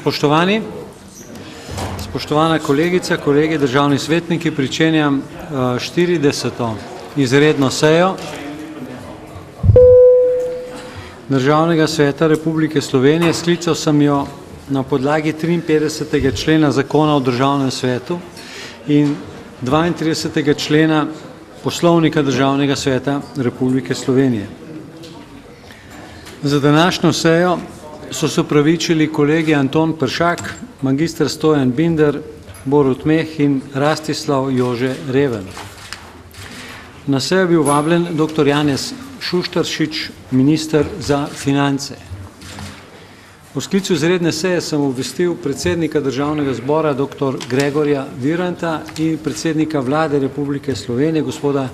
Spoštovani, spoštovana kolegica, kolegi državni svetniki, pričenjam 40. izredno sejo Državnega sveta Republike Slovenije. Sklical sem jo na podlagi 53. člena Zakona o Državnem svetu in 32. člena Poslovnika Državnega sveta Republike Slovenije. Za današnjo sejo so se opravičili kolegi Anton Peršak, magister Stojan Binder, Borut Meh in Rastislav Jože Reven. Na sejo je bil vabljen dr. Janez Šuštaršič, minister za finance. V sklicu izredne seje sem obvestil predsednika Državnega zbora dr. Gregorja Viranta in predsednika Vlade Republike Slovenije gospoda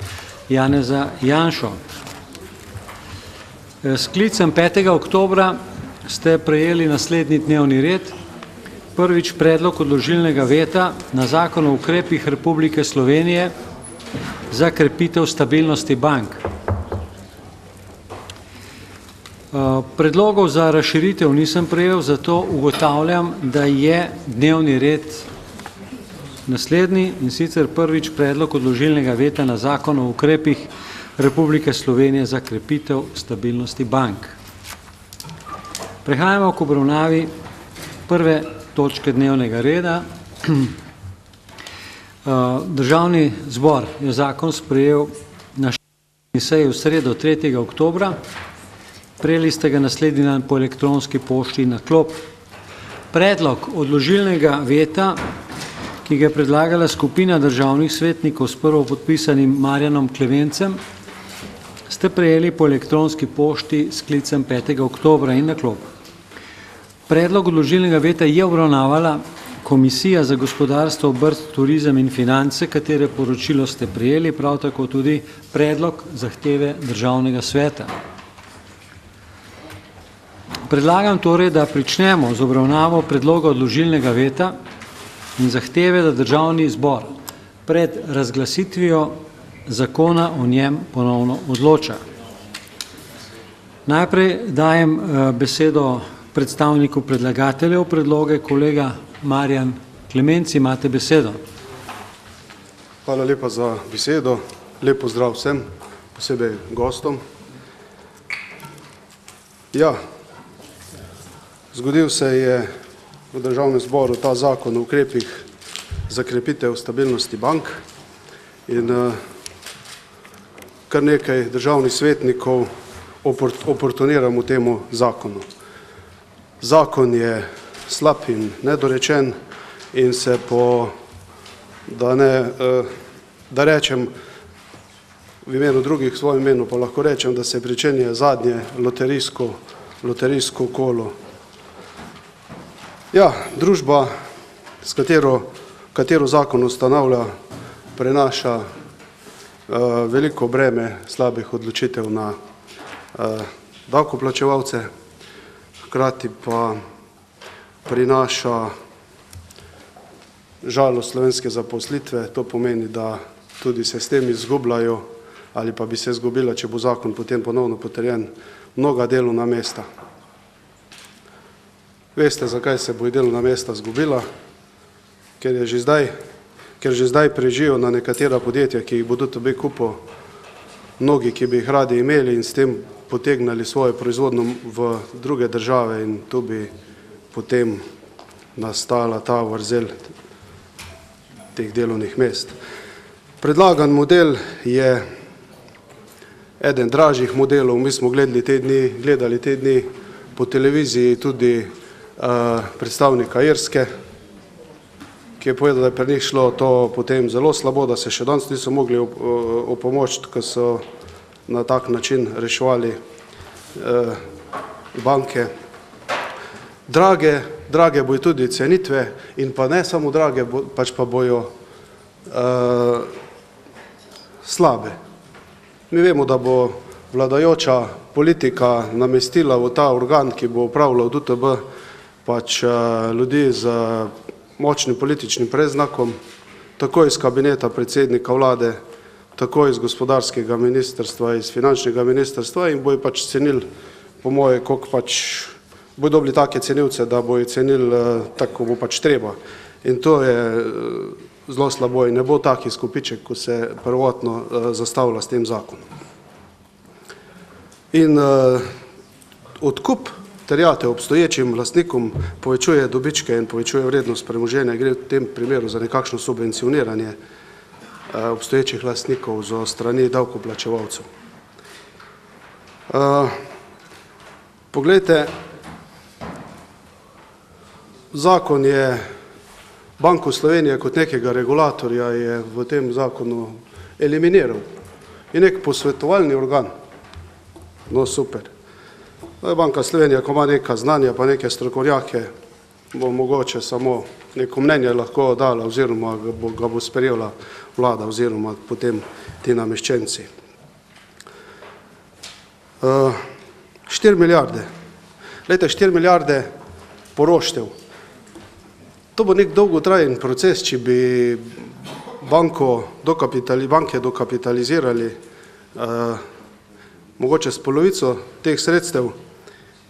Janeza Janšo. Sklicem 5. oktobra ste prejeli naslednji dnevni red. Prvič, predlog odložilnega veta na Zakon o ukrepih Republike Slovenije za krepitev stabilnosti bank. Predlogov za razširitev nisem prejel, zato ugotavljam, da je dnevni red naslednji, in sicer prvič predlog odložilnega veta na Zakon o ukrepih Republike Slovenije za krepitev stabilnosti bank. Prehajamo k obravnavi prve točke dnevnega reda. Državni zbor je zakon sprejel na seji v sredo 3. oktobra. Prejeli ste ga naslednji dan po elektronski pošti na klop. Predlog odložilnega veta, ki ga je predlagala skupina državnih svetnikov s prvopodpisanim Marjanom Klevencem, ste prejeli po elektronski pošti s sklicem 5. oktobra in na klop. Predlog odložilnega veta je obravnavala Komisija za gospodarstvo, obrt, turizem in finance, katere poročilo ste prejeli, prav tako tudi predlog zahteve Državnega sveta. Predlagam torej, da pričnemo z obravnavo predloga odložilnega veta in zahteve, da Državni zbor pred razglasitvijo zakona o njem ponovno odloča. Najprej dajem besedo predstavniku predlagateljev predloge, kolega Marjan Klemenc, imate besedo. Hvala lepa za besedo. Lep pozdrav vsem, posebej gostom. Ja, zgodil se je v Državnem zboru ta zakon o ukrepih za krepitev stabilnosti bank in kar nekaj državnih svetnikov oportuniramo temu zakonu. Zakon je slab in nedorečen in se da rečem v imenu drugih, v svojem imenu pa lahko rečem, da se pričenja zadnje loterijsko kolo. Ja, družba, s katero zakon ustanavlja, prenaša veliko breme slabih odločitev na davkoplačevalce, hkrati pa prinaša žalost slovenske zaposlitve. To pomeni, da tudi se s tem izgubljajo ali pa bi se izgubila, če bo zakon potem ponovno potrjen, mnoga delovna mesta. Veste, zakaj se bo delovna mesta izgubila? Ker že zdaj prežijo na nekatera podjetja, ki jih bodo tudi kupili mnogi, ki bi jih radi imeli in s tem potegnali svojo proizvodnjo v druge države in tu bi potem nastala ta vrzel teh delovnih mest. Predlagan model je eden dražjih modelov. Mi smo gledali te dni po televiziji tudi predstavnika Irske, ki je povedal, da je pri njih šlo to potem zelo slabo, da se še danes niso mogli opomočiti, ko so na tak način reševali banke. Drage bojo tudi cenitve in pa ne samo drage, pač pa bojo slabe. Mi vemo, da bo vladajoča politika namestila v ta organ, ki bo upravljal DUTB, pač ljudi z močnim političnim predznakom, tako iz kabineta predsednika vlade, tako iz gospodarskega ministrstva, iz finančnega ministrstva in bojo pač cenili, po moje, koliko pač bojo dobili take cenilce, da bojo cenili tako, bo pač treba. In to je zelo slabo in ne bo taki skupiček, ko se prvotno zastavlja s tem zakonom. In odkup terjatev obstoječim lastnikom povečuje dobičke in povečuje vrednost premoženja. Gre v tem primeru za nekakšno subvencioniranje obstoječih lastnikov za strani davkoplačevalcev. Poglejte, zakon je Banko Slovenije kot nekega regulatorja je v tem zakonu eliminiral. Je nek posvetovalni organ. No, super. Banka Slovenija, ko ima neka znanja pa neke strokovnjake, bo mogoče samo neko mnenje lahko dala oziroma ga bo sprejela vlada oziroma potem ti nameščenci. 4 milijarde. Glejte, 4 milijarde poroštev. To bo nek dolgotrajen proces, če bi banke dokapitalizirali mogoče s polovico teh sredstev,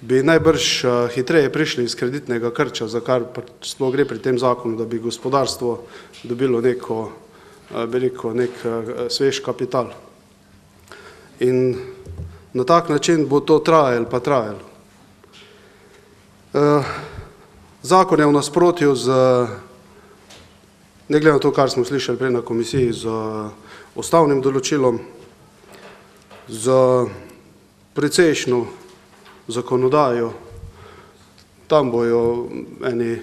bi najbrž hitreje prišli iz kreditnega krča, za kar sploh gre pri tem zakonu, da bi gospodarstvo dobilo neko, bi rekel, nek svež kapital. In na tak način bo to trajalo. Zakon je v nasprotju z, ne glede na to, kar smo slišali prej na komisiji, z ustavnim določilom, z precejšnjo zakonodajo. Tam bojo eni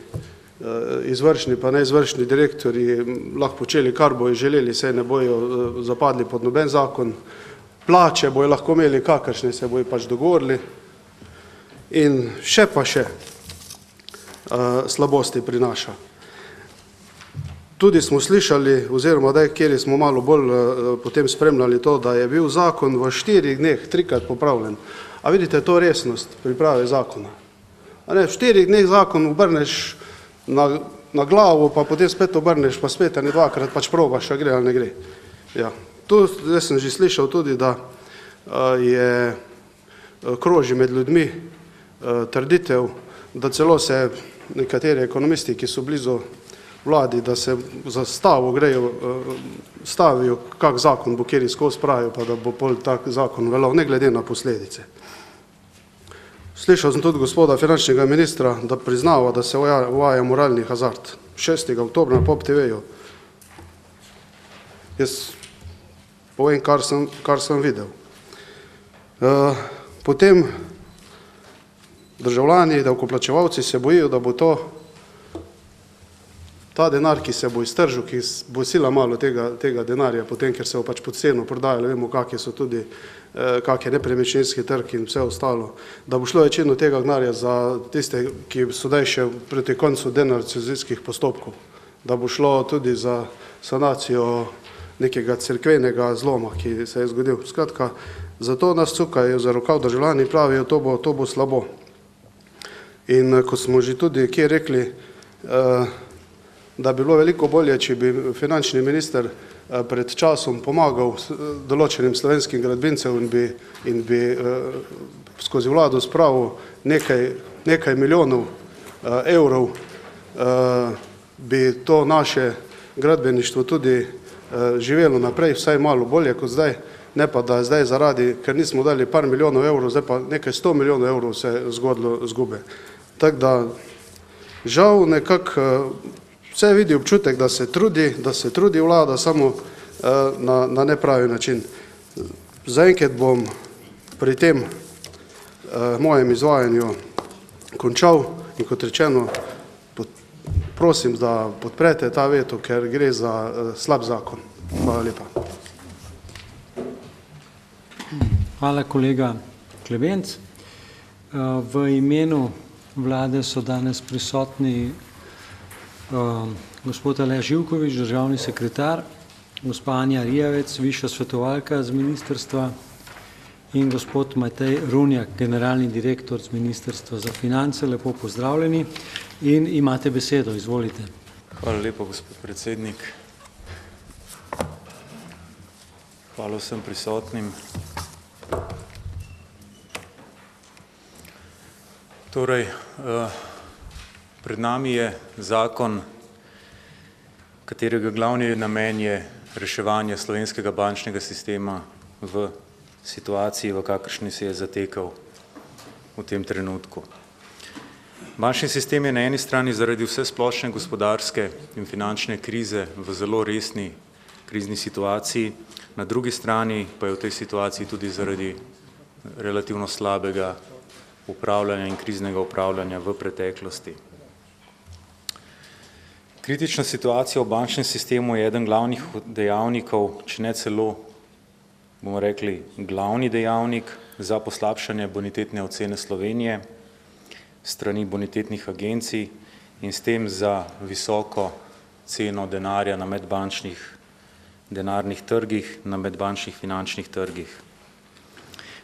izvršni pa neizvršni direktorji lahko počeli, kar bojo želeli, saj ne bojo zapadli pod noben zakon. Plače bojo lahko imeli kakršne, se bojo pač dogovorili. In še pa še slabosti prinaša. Tudi smo slišali, oziroma kjer smo malo bolj potem spremljali to, da je bil zakon v 4 dneh 3-krat popravljen. A vidite to resnost priprave zakona? V 4 dneh zakon obrneš na glavo, pa potem spet obrneš, pa spet ne 2-krat, pač probaš, a gre ali ne gre. Ja. Tu sem že slišal tudi, da je kroži med ljudmi trditev, da celo se nekateri ekonomisti, ki so blizu vladi, da se za stavo grejo, stavijo, kak zakon bo kjer skozi pravijo, pa da bo pol tak zakon veljal, ne glede na posledice. Slišal sem tudi gospoda finančnega ministra, da priznava, da se uvaja moralni hazard. 6. oktobra na POP TV-ju. Jaz povem, kar sem videl. Potem državljani, davkoplačevalci se bojijo, da bo ta denar, ki se bo iztržil, ki bo sila malo tega denarja, potem, ker se bo pač pod ceno prodajalo, vemo, kakje so tudi, kak je nepremičninski trg in vse ostalo, da bo šlo večino tega denarja za tiste, ki so zdaj še proti koncu denacionalizacijskih postopkov, da bo šlo tudi za sanacijo nekega cerkvenega zloma, ki se je zgodil. Skratka, zato nas cukajo za rokav državljani, pravijo, to bo slabo. In ko smo že tudi kje rekli, da bi bilo veliko bolje, če bi finančni minister pred časom pomagal določenim slovenskim gradbincem in bi skozi vlado spravil nekaj milijonov evrov, bi to naše gradbeništvo tudi živelo naprej, vsaj malo bolje kot zdaj, ne pa da zdaj zaradi, ker nismo dali par milijonov evrov, zdaj pa nekaj 100 milijonov evrov se je zgodilo zgube. Tako da žal nekako vse vidi občutek, da se trudi vlada, samo na nepravi način. Zaenkrat bom pri tem mojem izvajanju končal in kot rečeno, prosim, da podprete ta veto, ker gre za slab zakon. Hvala lepa. Hvala, kolega Klevenc. V imenu vlade so danes prisotni gospod Aleš Ivkovič, državni sekretar, gospa Anja Rijavec, višja svetovalka z ministrstva in gospod Matej Runjak, generalni direktor z Ministrstva za finance. Lepo pozdravljeni in imate besedo, izvolite. Hvala lepo, gospod predsednik. Hvala vsem prisotnim. Torej, pred nami je zakon, katerega glavni namen je reševanje slovenskega bančnega sistema v situaciji, v kakršni se je zatekal v tem trenutku. Bančni sistem je na eni strani zaradi vse splošne gospodarske in finančne krize v zelo resni krizni situaciji, na drugi strani pa je v tej situaciji tudi zaradi relativno slabega upravljanja in kriznega upravljanja v preteklosti. Kritična situacija v bančnem sistemu je eden glavnih dejavnikov, če ne celo, bomo rekli, glavni dejavnik za poslabšanje bonitetne ocene Slovenije strani bonitetnih agencij in s tem za visoko ceno denarja na medbančnih denarnih trgih, na medbančnih finančnih trgih.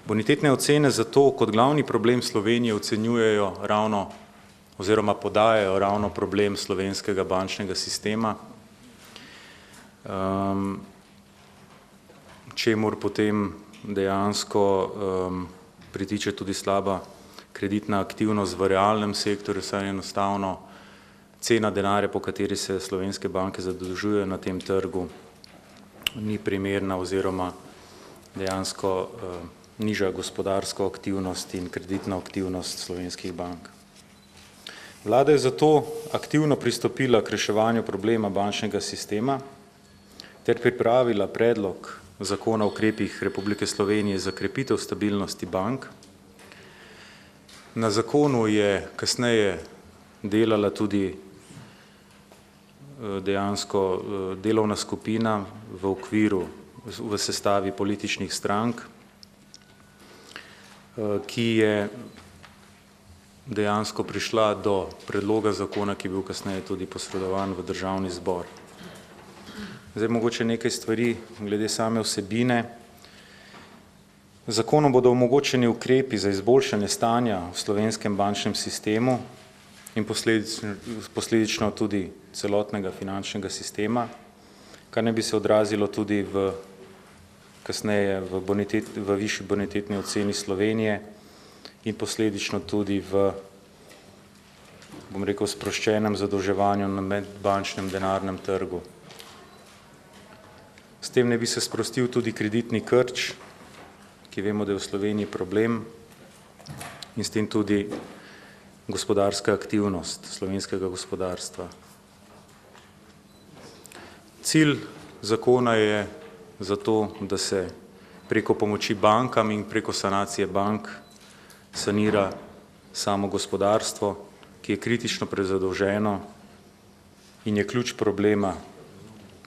Bonitetne ocene zato kot glavni problem Slovenije ocenjujejo ravno oziroma podajajo ravno problem slovenskega bančnega sistema, čemur potem dejansko pritiče tudi slaba kreditna aktivnost v realnem sektorju, saj enostavno cena denarja, po kateri se slovenske banke zadolžujejo na tem trgu, ni primerna oziroma dejansko niža gospodarsko aktivnost in kreditno aktivnost slovenskih bank. Vlada je zato aktivno pristopila k reševanju problema bančnega sistema ter pripravila predlog zakona o ukrepih Republike Slovenije za krepitev stabilnosti bank. Na zakonu je kasneje delala tudi dejansko delovna skupina v sestavi političnih strank, ki je dejansko prišla do predloga zakona, ki je bil kasneje tudi posredovan v Državni zbor. Zdaj mogoče nekaj stvari glede same vsebine. Zakonom bodo omogočeni ukrepi za izboljšanje stanja v slovenskem bančnem sistemu in posledično tudi celotnega finančnega sistema, kar ne bi se odrazilo tudi kasneje v višji bonitetni oceni Slovenije in posledično tudi v, bom rekel, sproščenem zadolževanju na medbančnem denarnem trgu. S tem ne bi se sprostil tudi kreditni krč, ki vemo, da je v Sloveniji problem, in s tem tudi gospodarska aktivnost slovenskega gospodarstva. Cilj zakona je zato, da se preko pomoči bankam in preko sanacije bank sanira samo gospodarstvo, ki je kritično prezadolženo in je ključ problema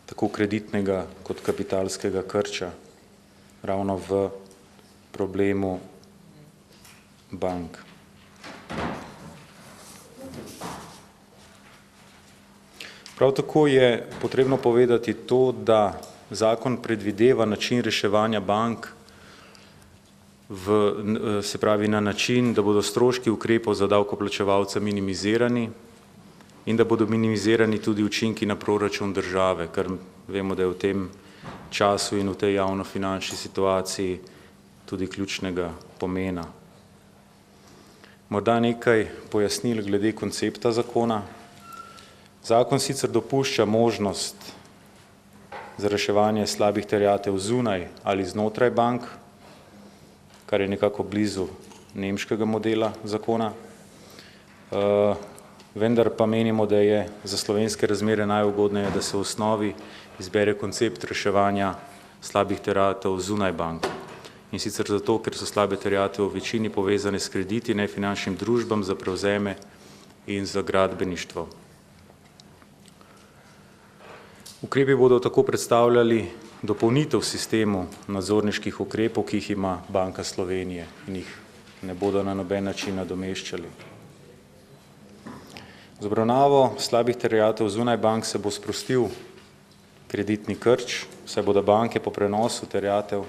tako kreditnega kot kapitalskega krča ravno v problemu bank. Prav tako je potrebno povedati to, da zakon predvideva način reševanja bank, se pravi na način, da bodo stroški ukrepov za davkoplačevalce minimizirani in da bodo minimizirani tudi učinki na proračun države, ker vemo, da je v tem času in v tej javnofinančni situaciji tudi ključnega pomena. Morda nekaj pojasnil glede koncepta zakona. Zakon sicer dopušča možnost za reševanje slabih terjatev zunaj ali znotraj bank, kar je nekako blizu nemškega modela zakona, vendar pa menimo, da je za slovenske razmere najugodneje, da se v osnovi izbere koncept reševanja slabih terjatev zunaj bank. In sicer zato, ker so slabe terjatve v večini povezane s krediti nefinančnim družbam za prevzeme in za gradbeništvo. Ukrepi bodo tako predstavljali dopolnitev sistemu nadzorniških ukrepov, ki jih ima Banka Slovenije in jih ne bodo na noben način nadomeščali. Z obravnavo slabih terjatev zunaj bank se bo sprostil kreditni krč, saj bodo banke po prenosu terjatev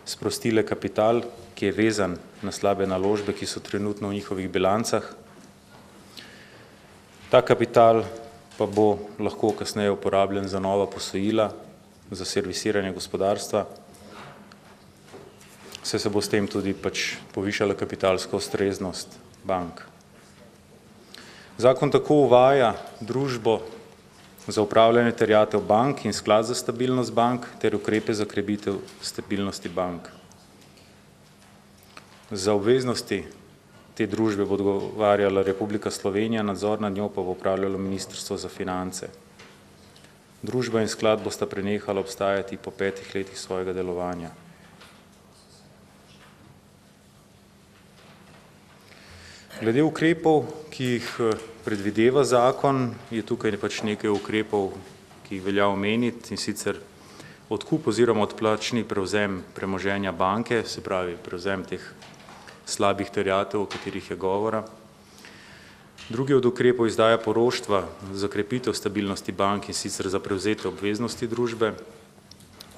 sprostile kapital, ki je vezan na slabe naložbe, ki so trenutno v njihovih bilancah. Ta kapital pa bo lahko kasneje uporabljen za nova posojila, za servisiranje gospodarstva, saj se bo s tem tudi povišala kapitalska ustreznost bank. Zakon tako uvaja družbo za upravljanje terjatev bank in sklad za stabilnost bank ter ukrepe za krepitev stabilnosti bank. Za obveznosti te družbe bo odgovarjala Republika Slovenija, nadzor nad njo pa bo upravljalo Ministrstvo za finance. Družba in sklad bosta prenehala obstajati po 5 letih svojega delovanja. Glede ukrepov, ki jih predvideva zakon, je tukaj pač nekaj ukrepov, ki jih velja omeniti, in sicer odkup oziroma odplačni prevzem premoženja banke, se pravi prevzem teh slabih terjatev, o katerih je govora. Drugi od ukrepov izdaja poroštva za krepitev stabilnosti bank, in sicer za prevzete obveznosti družbe,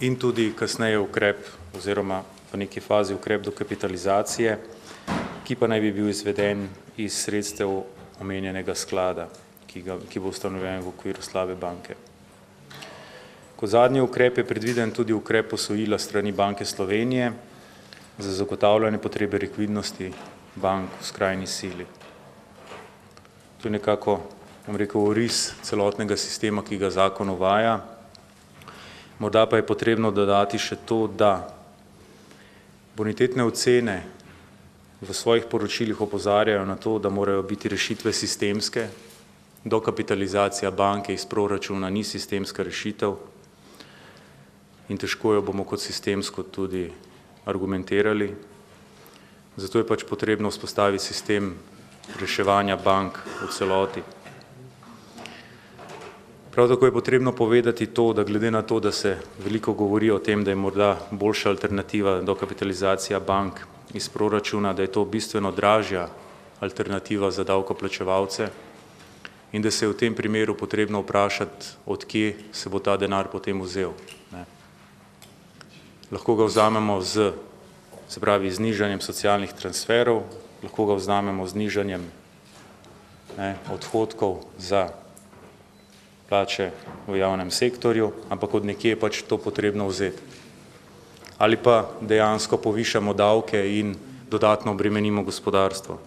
in tudi kasneje ukrep oziroma v neki fazi ukrep dokapitalizacije, ki pa naj bi bil izveden iz sredstev omenjenega sklada, ki bo ustanovljen v okviru slabe banke. Kot zadnji ukrep je predviden tudi ukrep posojila strani Banke Slovenije za zagotavljanje potrebe likvidnosti bank v skrajni sili. To je nekako, bom rekel, oris celotnega sistema, ki ga zakon uvaja. Morda pa je potrebno dodati še to, da bonitetne ocene v svojih poročilih opozarjajo na to, da morajo biti rešitve sistemske, dokapitalizacija banke iz proračuna ni sistemska rešitev in težko jo bomo kot sistemsko tudi argumentirali. Zato je pač potrebno vzpostaviti sistem reševanja bank v celoti. Prav tako je potrebno povedati to, da glede na to, da se veliko govori o tem, da je morda boljša alternativa dokapitalizacija bank iz proračuna, da je to bistveno dražja alternativa za davkoplačevalce in da se je v tem primeru potrebno vprašati, od kje se bo ta denar potem vzel. Lahko ga vzamemo z znižanjem socialnih transferov, lahko ga vzamemo z znižanjem odhodkov za plače v javnem sektorju, ampak od nekje je pač to potrebno vzeti. Ali pa dejansko povišamo davke in dodatno obremenimo gospodarstvo.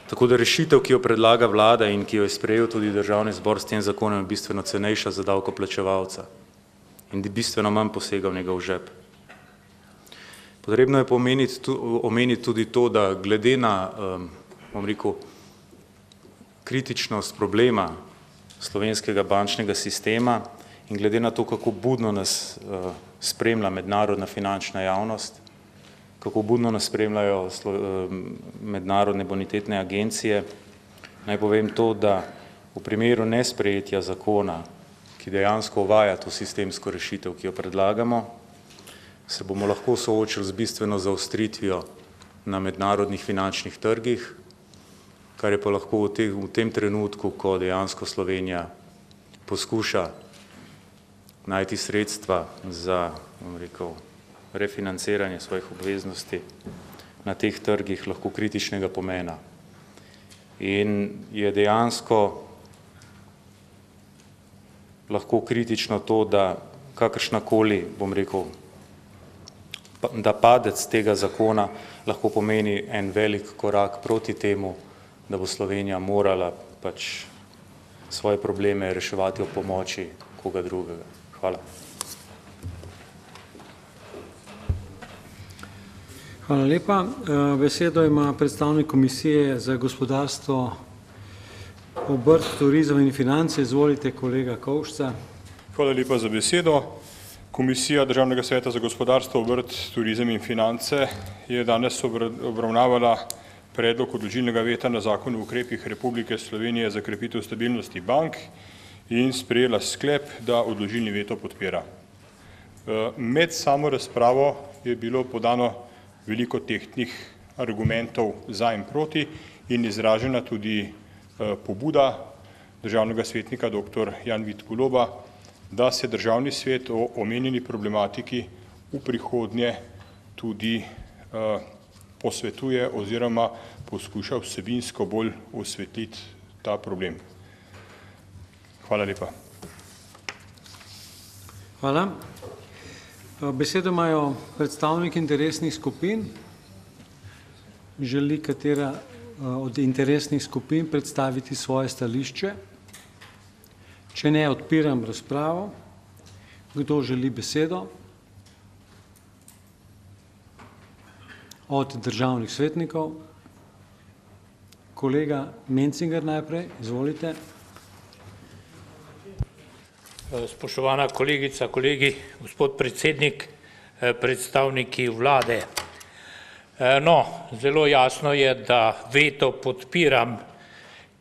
Tako da rešitev, ki jo predlaga vlada in ki jo je sprejel tudi Državni zbor s tem zakonom, je bistveno cenejša za davkoplačevalca in bistveno manj posega v njegov žep. Potrebno je omeniti tudi to, da glede na, bom rekel, kritičnost problema slovenskega bančnega sistema in glede na to, kako budno nas spremlja mednarodna finančna javnost, kako budno nas spremljajo mednarodne bonitetne agencije, naj povem to, da v primeru nesprejetja zakona, ki dejansko uvaja to sistemsko rešitev, ki jo predlagamo, se bomo lahko soočili z bistveno zaostritvijo na mednarodnih finančnih trgih, kar je pa lahko v tem trenutku, ko dejansko Slovenija poskuša najti sredstva za, bom rekel, refinanciranje svojih obveznosti na teh trgih lahko kritičnega pomena. In je dejansko lahko kritično to, da kakršnakoli, bom rekel, da padec tega zakona lahko pomeni en velik korak proti temu, da bo Slovenija morala pač svoje probleme reševati ob pomoči koga drugega. Hvala. Hvala lepa. Besedo ima predstavnik Komisije za gospodarstvo, obrt, turizem in finance. Izvolite, kolega Kovšca. Hvala lepa za besedo. Komisija Državnega sveta za gospodarstvo, obrt, turizem in finance je danes obravnavala predlog odložilnega veta na zakon o ukrepih Republike Slovenije za krepitev stabilnosti bank in sprejela sklep, da odložilni veto podpira. Med samo razpravo je bilo podano veliko tehtnih argumentov za in proti in izražena tudi pobuda državnega svetnika dr. Jan Vid Goloba, da se Državni svet o omenjeni problematiki v prihodnje tudi posvetuje oziroma poskuša vsebinsko bolj osvetliti ta problem. Hvala lepa. Hvala. Besedo imajo predstavniki interesnih skupin. Želi katera od interesnih skupin predstaviti svoje stališče? Če ne, odpiram razpravo. Kdo želi besedo? Od državnih svetnikov. Kolega Mencinger najprej, izvolite. Spoštovana kolegica, kolegi, gospod predsednik, predstavniki vlade. No, zelo jasno je, da veto podpiram,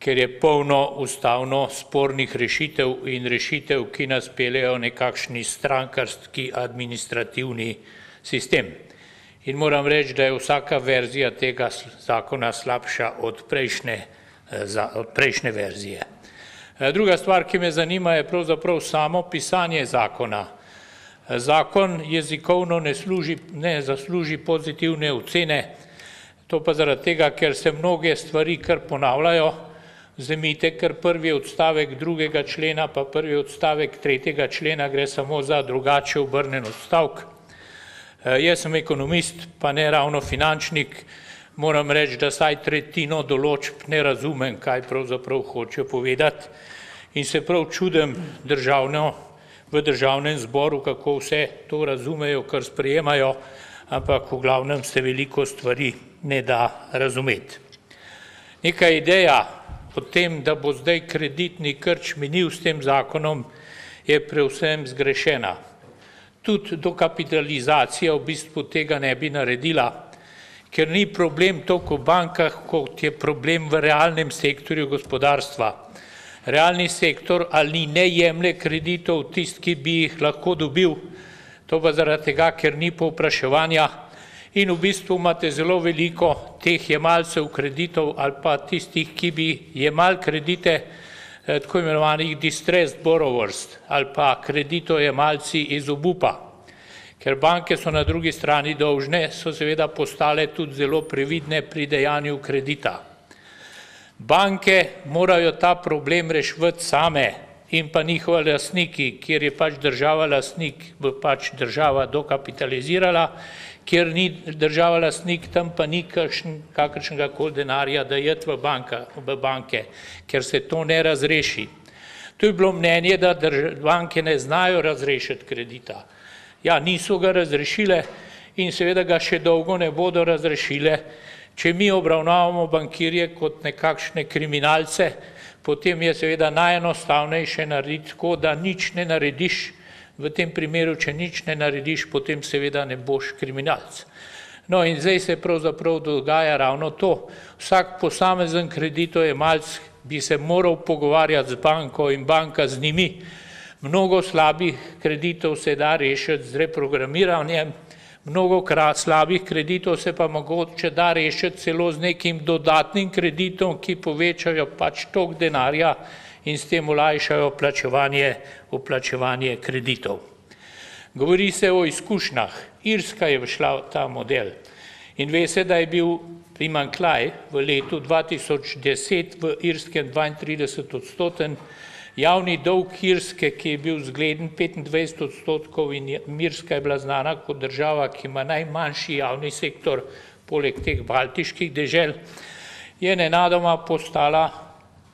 ker je polno ustavno spornih rešitev in rešitev, ki nas peljejo nekakšni strankarski administrativni sistem. In moram reči, da je vsaka verzija tega zakona slabša od prejšnje verzije. Druga stvar, ki me zanima, je pravzaprav samo pisanje zakona. Zakon jezikovno ne zasluži pozitivne ocene, to pa zaradi tega, ker se mnoge stvari kar ponavljajo. Vzemite kar prvi odstavek 2. člena, pa prvi odstavek 3. člena, gre samo za drugače obrnjen odstavek. Jaz sem ekonomist, pa ne ravno finančnik, moram reči, da saj tretjino določb ne razumem, kaj pravzaprav hoče povedati, in se prav čudim v državnem zboru, kako vse to razumejo, kar sprejemajo, ampak v glavnem se veliko stvari ne da razumeti. Neka ideja o tem, da bo zdaj kreditni krč minil s tem zakonom, je predvsem zgrešena. Tudi dokapitalizacija v bistvu tega ne bi naredila, ker ni problem toliko v bankah, kot je problem v realnem sektorju gospodarstva. Realni sektor ali ne jemlje kreditov tisti, ki bi jih lahko dobil, to pa zaradi tega, ker ni povpraševanja in v bistvu imate zelo veliko teh jemalcev kreditov ali pa tistih, ki bi jemali kredite, tako imenovanih distressed borrowers ali pa kreditojemalci iz obupa. Ker banke so na drugi strani dolžne, so seveda postale tudi zelo previdne pri dejanju kredita. Banke morajo ta problem reševati same in pa njihovi lastniki, kjer je pač država lastnik, bo pač država dokapitalizirala, kjer ni država lastnik, tam pa ni kakršnega koli denarja dajati v banke, ker se to ne razreši. To je bilo mnenje, da banke ne znajo razrešiti kredita. Ja, niso ga razrešile in seveda ga še dolgo ne bodo razrešile. Če mi obravnavamo bankirje kot nekakšne kriminalce, potem je seveda najenostavnejše narediti tako, da nič ne narediš. V tem primeru, če nič ne narediš, potem seveda ne boš kriminalc. No in zdaj se pravzaprav dogaja ravno to. Vsak posamezen kreditojemalec bi se moral pogovarjati z banko in banka z njimi. Mnogo slabih kreditov se da rešiti z reprogramiranjem, mnogo slabih kreditov se pa mogoče da rešiti celo z nekim dodatnim kreditom, ki povečajo pač tok denarja in s tem olajšajo vplačevanje kreditov. Govori se o izkušnjah. Irska je šla v ta model in ve se, da je bil primanjkljaj v letu 2010 v Irskem 32%, javni dolg Irske, ki je bil zgleden 25% in Irska je bila znana kot država, ki ima najmanjši javni sektor, poleg teh baltiških dežel, je nenadoma postala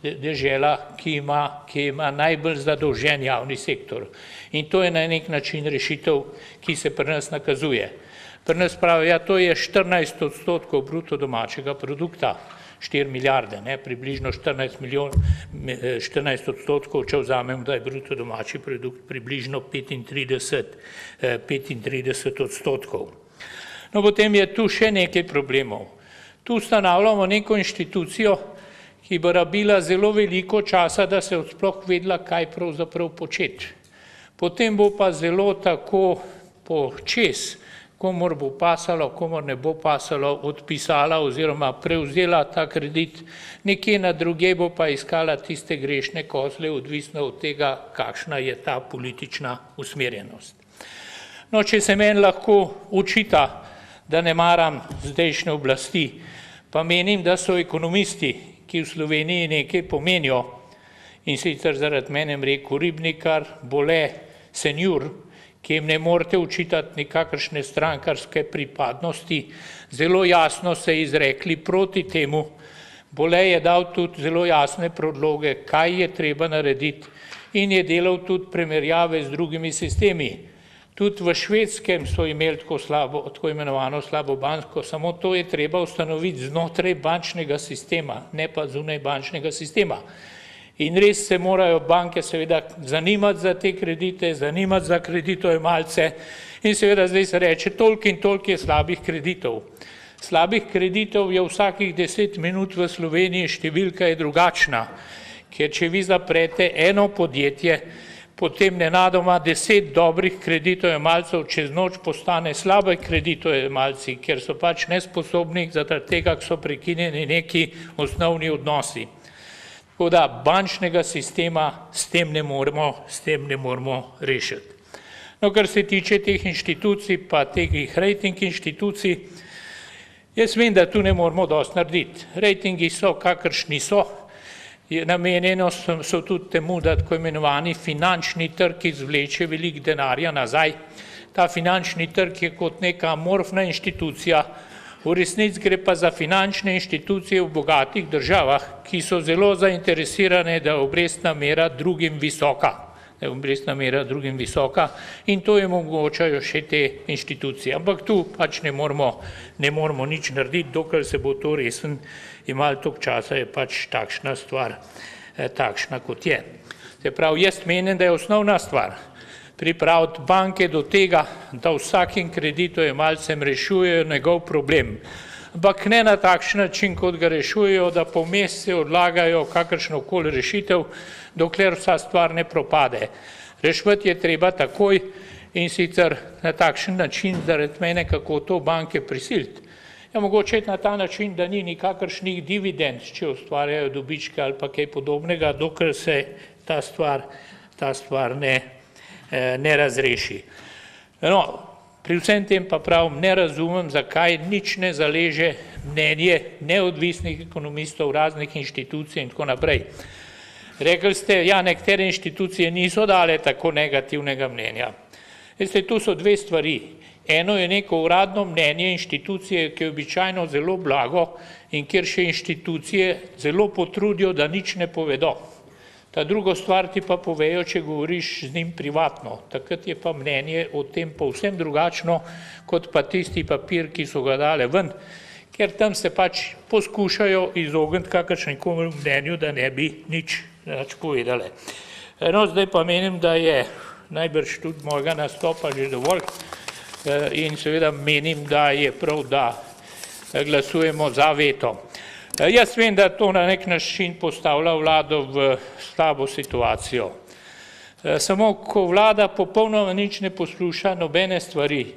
dežela, ki ima najbolj zadolžen javni sektor. In to je na nek način rešitev, ki se pri nas nakazuje. Pri nas pravijo, ja, to je 14% bruto domačega produkta, 4 milijarde, približno 14%, če vzamem, da je bruto domači produkt približno 35%. No, potem je tu še nekaj problemov. Tu ustanavljamo neko inštitucijo, ki bo rabila zelo veliko časa, da se sploh vedela, kaj pravzaprav početi. Potem bo pa zelo tako počez, komor bo pasalo, komor ne bo pasalo, odpisala oziroma prevzela ta kredit, nekje na druge bo pa iskala tiste grešne kozle, odvisno od tega, kakšna je ta politična usmerjenost. No, če se meni lahko očita, da ne maram zdajšnje oblasti, pa menim, da so ekonomisti, ki v Sloveniji nekaj pomenijo, in sicer zaradi mene rekel Ribnikar, Bole, Senjur, ki jim ne morete učitati nikakršne strankarske pripadnosti, zelo jasno se izrekli proti temu, Bolej je dal tudi zelo jasne predloge, kaj je treba narediti in je delal tudi primerjave z drugimi sistemi. Tudi v Švedskem so imeli tako imenovano slabo banko, samo to je treba ustanoviti znotraj bančnega sistema, ne pa zunaj bančnega sistema. In res se morajo banke seveda zanimati za te kredite, zanimati za kreditojemalce in seveda zdaj se reče, toliko in toliko je slabih kreditov. Slabih kreditov je vsakih 10 minut v Sloveniji, številka je drugačna, ker če vi zaprete eno podjetje, potem nenadoma 10 dobrih kreditojemalcev čez noč postane slabe kreditojemalci, ker so pač nesposobni, zaradi tega, ker so prekinjeni neki osnovni odnosi. Tako da bančnega sistema s tem ne moremo rešiti. No, kar se tiče teh inštitucij, pa teh rating inštitucij, jaz vem, da tu ne moramo dosti narediti. Ratingi so, kakršni so, namenjeno so tudi temu, da tako imenovani finančni trg izvleče veliko denarja nazaj. Ta finančni trg je kot neka amorfna inštitucija, v resnici gre pa za finančne inštitucije v bogatih državah, ki so zelo zainteresirane, da je obrestna mera drugim visoka. In to je omogočajo še te inštitucije. Ampak tu pač ne moramo nič narediti, dokler se bo to resen imalo toliko časa, je pač takšna stvar, takšna kot je. Se pravi, jaz menim, da je osnovna stvar pripraviti banke do tega, da vsakim kreditojemalcem rešujejo njegov problem. Ampak ne na takšen način, kot ga rešujejo, da po mesece odlagajo kakršnokoli rešitev, dokler vsa stvar ne propade. Reševati je treba takoj in sicer na takšen način, zaradi mene, kako to banke prisiliti. Ja, mogoče na ta način, da ni nikakršnih dividend, če ustvarjajo dobičke ali pa kaj podobnega, dokler se ta stvar ne razreši. No, pri vsem tem pa pravim, ne razumem, zakaj nič ne zaleže mnenje neodvisnih ekonomistov, raznih inštitucij in tako naprej. Rekli ste, ja, nekatere inštitucije niso dale tako negativnega mnenja. Veste, tu so dve stvari. Eno je neko uradno mnenje inštitucije, ki je običajno zelo blago in kjer še inštitucije zelo potrudijo, da nič ne povedo. Ta drugo stvar ti pa povejo, če govoriš z njim privatno. Takrat je pa mnenje o tem povsem drugačno, kot pa tisti papir, ki so ga dale ven, ker tam se pač poskušajo izogniti kakršnekoli mnenju, da ne bi nič povedale. No, zdaj pa menim, da je najbrž tudi mojega nastopa že dovolj in seveda menim, da je prav, da glasujemo za veto. Jaz vem, da to na nek način postavlja vlado v slabo situacijo. Samo ko vlada popolnoma nič ne posluša nobene stvari,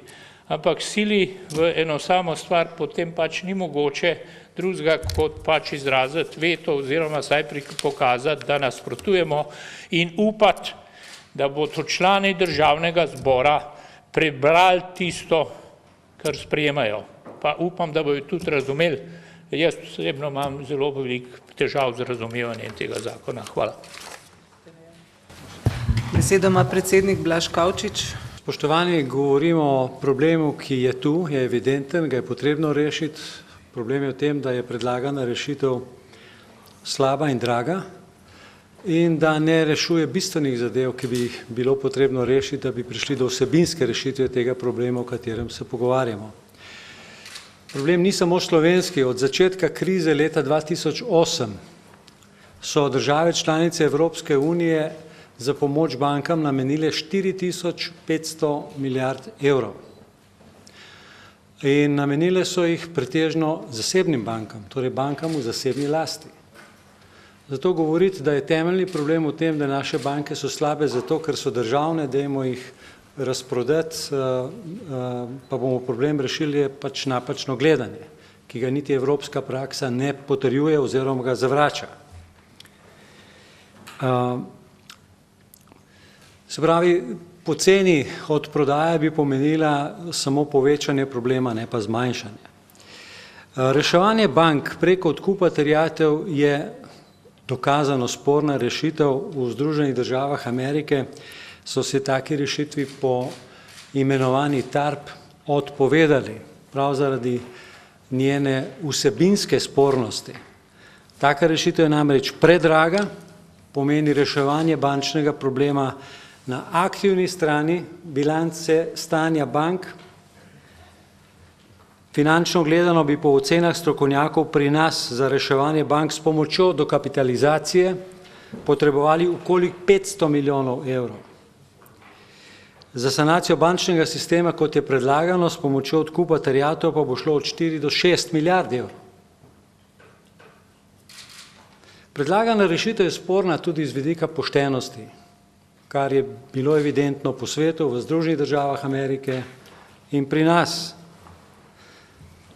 ampak sili v eno samo stvar, potem pač ni mogoče drugega kot pač izraziti veto oziroma saj pokazati, da nasprotujemo in upati, da bodo člani državnega zbora prebrali tisto, kar sprejemajo. Pa upam, da bodo tudi razumeli. Jaz osebno imam zelo veliko težav z razumevanjem tega zakona. Hvala. Besedo ima predsednik Blaž Kavčič. Spoštovani, govorimo o problemu, ki je tu, je evidenten, ga je potrebno rešiti. Problem je v tem, da je predlagana rešitev slaba in draga in da ne rešuje bistvenih zadev, ki bi jih bilo potrebno rešiti, da bi prišli do vsebinske rešitve tega problema, o katerem se pogovarjamo. Problem ni samo slovenski. Od začetka krize leta 2008 so države članice Evropske unije za pomoč bankam namenile 4500 milijard evrov. In namenile so jih pretežno zasebnim bankam, torej bankam v zasebni lasti. Zato govoriti, da je temeljni problem v tem, da naše banke so slabe zato, ker so državne, dajmo jih razprodati, pa bomo problem rešili, je pač napačno gledanje, ki ga niti evropska praksa ne potrjuje oziroma ga zavrača. Se pravi, poceni odprodaja bi pomenila samo povečanje problema, ne pa zmanjšanje. Reševanje bank preko odkupa terjatev je dokazano sporna rešitev. V Združenih državah Amerike so se taki rešitvi po imenovani TARP odpovedali, prav zaradi njene vsebinske spornosti. Taka rešitev je namreč predraga, pomeni reševanje bančnega problema na aktivni strani bilance stanja bank. Finančno gledano bi po ocenah strokovnjakov pri nas za reševanje bank s pomočjo dokapitalizacije potrebovali okoli 500 milijonov evrov. Za sanacijo bančnega sistema, kot je predlagano, s pomočjo odkupa terjatev pa bo šlo od 4 do 6 milijard evrov. Predlagana rešitev je sporna tudi z vidika poštenosti, kar je bilo evidentno po svetu, v Združenih državah Amerike in pri nas.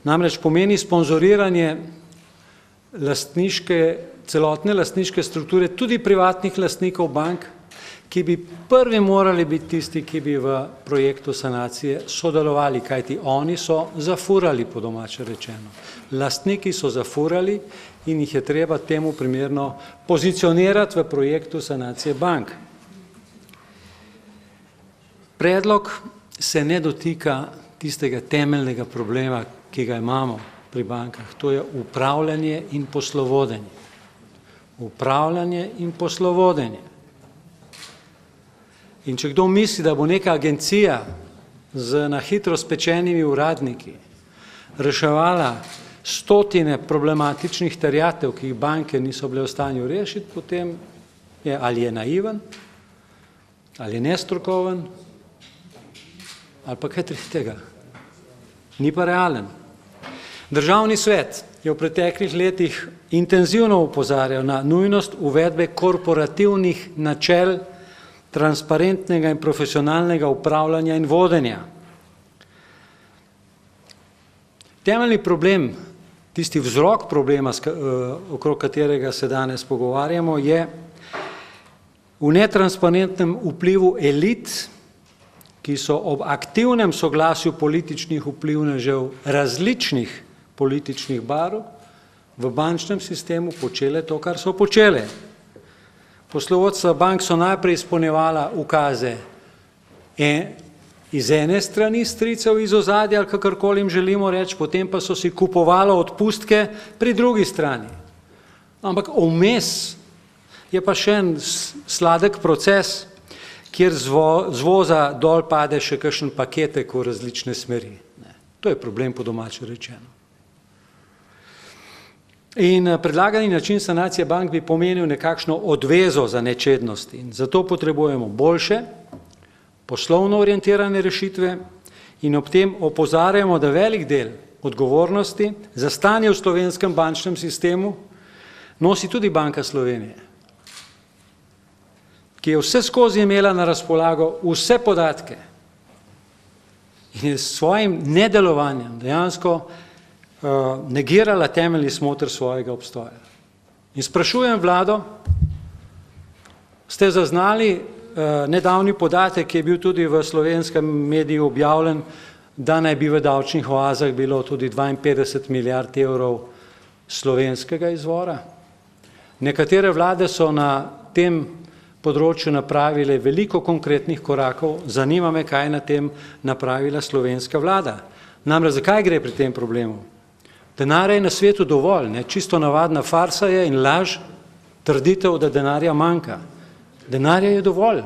Namreč pomeni sponzoriranje celotne lastniške strukture, tudi privatnih lastnikov bank, ki bi prvi morali biti tisti, ki bi v projektu sanacije sodelovali, kajti oni so zafurali, po domače rečeno. Lastniki so zafurali in jih je treba temu primerno pozicionirati v projektu sanacije bank. Predlog se ne dotika tistega temeljnega problema, ki ga imamo pri bankah, to je upravljanje in poslovodenje. Upravljanje in poslovodenje. In če kdo misli, da bo neka agencija z na hitro spečenimi uradniki reševala stotine problematičnih terjatev, ki jih banke niso bile v stanju rešiti, potem je ali je naiven, ali je nestrokoven, ali pa kaj tretjega. Ni pa realen. Državni svet je v preteklih letih intenzivno opozarjal na nujnost uvedbe korporativnih načel transparentnega in profesionalnega upravljanja in vodenja. Temeljni problem, tisti vzrok problema, okrog katerega se danes pogovarjamo, je v netransparentnem vplivu elit, ki so ob aktivnem soglasju političnih vplivnežev različnih političnih barv v bančnem sistemu počele to, kar so počele. Poslovodstva bank so najprej izpolnjevala ukaze iz ene strani stricev iz ozadja, ali kakorkoli jim želimo reči, potem pa so si kupovala odpustke pri drugi strani. Ampak vmes je pa še en sladek proces, kjer z voza dol pade še kakšen paketek v različne smeri. To je problem, po domače rečeno. In predlagani način sanacije bank bi pomenil nekakšno odvezo za nečednosti. In zato potrebujemo boljše, poslovno orientirane rešitve in ob tem opozarjamo, da velik del odgovornosti za stanje v slovenskem bančnem sistemu nosi tudi Banka Slovenije, ki je vse skozi imela na razpolago vse podatke in je s svojim nedelovanjem dejansko negirala temeljni smoter svojega obstoja. In sprašujem vlado, ste zaznali nedavni podatek, ki je bil tudi v slovenskem mediju objavljen, da naj bi v davčnih oazah bilo tudi 52 milijard evrov slovenskega izvora? Nekatere vlade so na tem področju napravile veliko konkretnih korakov, zanima me, kaj je na tem napravila slovenska vlada. Namreč, zakaj gre pri tem problemu? Denarja je na svetu dovolj, čisto navadna farsa je in laž trditev, da denarja manjka. Denarja je dovolj.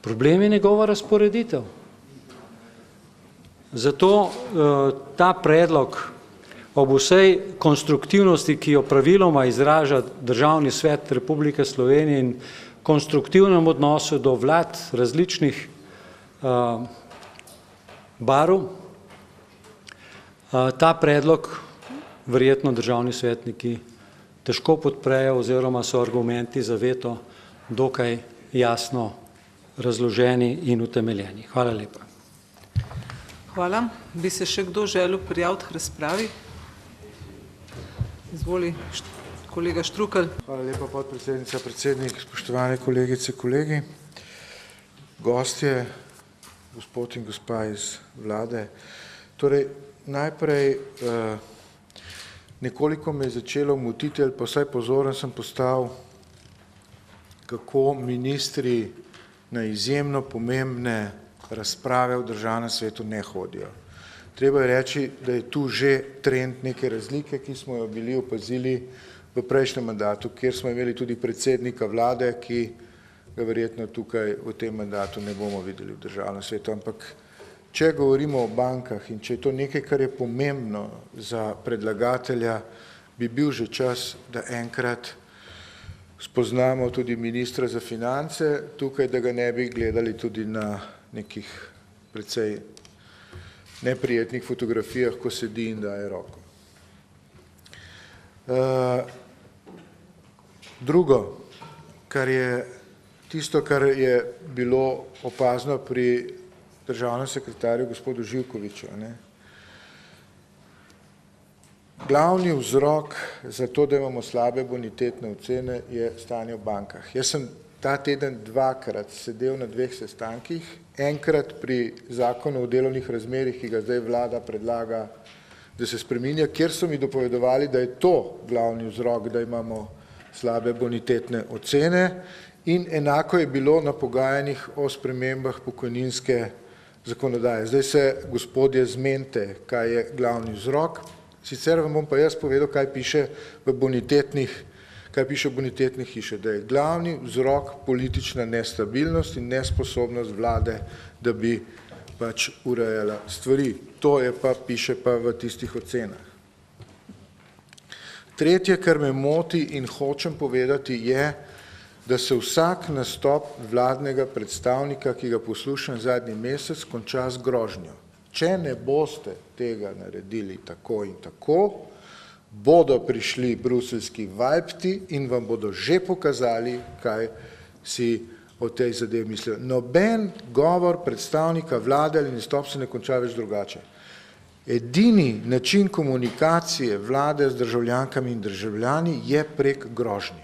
Problem je njegova razporeditev. Zato ta predlog ob vsej konstruktivnosti, ki jo praviloma izraža Državni svet Republike Slovenije in konstruktivnem odnosu do vlad različnih barv, ta predlog verjetno državni svetniki težko podprejo oziroma so argumenti za veto dokaj jasno razloženi in utemeljeni. Hvala lepa. Hvala. Bi se še kdo želel prijaviti k razpravi? Izvoli, kolega Štrukelj. Hvala lepa, podpredsednica, predsednik, spoštovane kolegice, kolegi, gostje, gospod in gospa iz vlade. Torej, najprej nekoliko me je začelo motiti, ali pa vsaj pozoren sem postal, kako ministri na izjemno pomembne razprave v državnem svetu ne hodijo. Treba je reči, da je tu že trend neke razlike, ki smo jo bili opazili v prejšnjem mandatu, kjer smo imeli tudi predsednika vlade, ki ga verjetno tukaj v tem mandatu ne bomo videli v državnem svetu. Ampak če govorimo o bankah in če je to nekaj, kar je pomembno za predlagatelja, bi bil že čas, da enkrat spoznamo tudi ministra za finance tukaj, da ga ne bi gledali tudi na nekih precej neprijetnih fotografijah, ko sedi in daje roko. Drugo, tisto, kar je bilo opazno pri državnem sekretarju gospodu Živkoviču. Glavni vzrok za to, da imamo slabe bonitetne ocene, je stanje v bankah. Jaz sem ta teden dvakrat sedel na 2 sestankih, enkrat pri zakonu o delovnih razmerjih, ki ga zdaj vlada predlaga, da se spreminja, kjer so mi dopovedovali, da je to glavni vzrok, da imamo slabe bonitetne ocene, in enako je bilo na pogajanjih o spremembah pokojninske zakonodaje. Zdaj se, gospodje, zmenite, kaj je glavni vzrok. Sicer vam bom pa jaz povedal, kaj piše v bonitetnih hiše, da je glavni vzrok politična nestabilnost in nesposobnost vlade, da bi pač urejala stvari. To je pa, piše pa v tistih ocenah. Tretje, kar me moti in hočem povedati, je, da se vsak nastop vladnega predstavnika, ki ga poslušam zadnji mesec, konča z grožnjo. Če ne boste tega naredili tako in tako, bodo prišli bruseljski vajpti in vam bodo že pokazali, kaj si o tej zadevi mislijo. Noben govor predstavnika vlade ali nastop se ne konča več drugače. Edini način komunikacije vlade z državljankami in državljani je prek grožnje.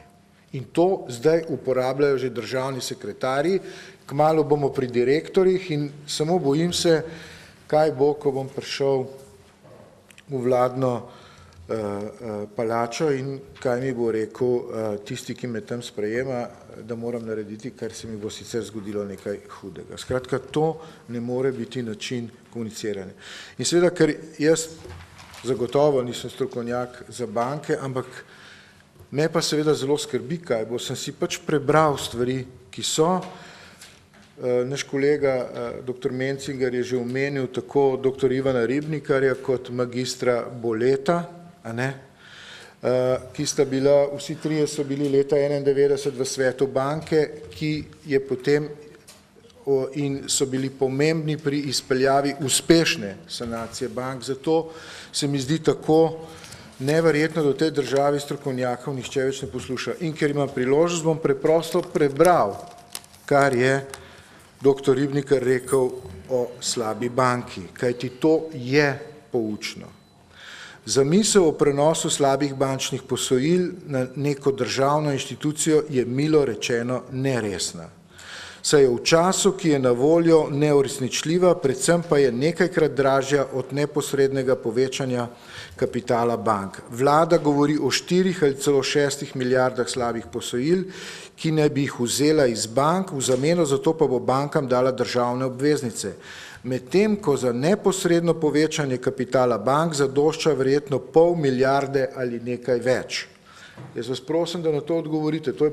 In to zdaj uporabljajo že državni sekretarji, kmalu bomo pri direktorjih in samo bojim se, kaj bo, ko bom prišel v vladno palačo in kaj mi bo rekel tisti, ki me tam sprejema, da moram narediti, kar se mi bo sicer zgodilo nekaj hudega. Skratka, to ne more biti način komuniciranja. In seveda, ker jaz zagotovo nisem strokovnjak za banke, ampak me pa seveda zelo skrbi, kaj bo, sem si pač prebral stvari, ki so. Naš kolega dr. Mencinger je že omenil tako dr. Ivana Ribnikarja kot magistra Boleta, ki sta bila, vsi trije so bili leta 1991 v svetu banke, ki je potem in so bili pomembni pri izpeljavi uspešne sanacije bank. Zato se mi zdi tako neverjetno, da v tej državi strokovnjakov nihče več ne posluša. In ker imam priložnost, bom preprosto prebral, kar je dr. Ribnikar rekel o slabi banki, kajti to je poučno. Zamisel o prenosu slabih bančnih posojil na neko državno inštitucijo je milo rečeno neresna. Saj je v času, ki je na voljo, neuresničljiva, predvsem pa je nekajkrat dražja od neposrednega povečanja kapitala bank. Vlada govori o 4 ali celo 6 milijardah slabih posojil, ki naj bi jih vzela iz bank, v zameno za to pa bo bankam dala državne obveznice. Medtem ko za neposredno povečanje kapitala bank zadošča verjetno pol milijarde ali nekaj več. Jaz vas prosim, da na to odgovorite. To je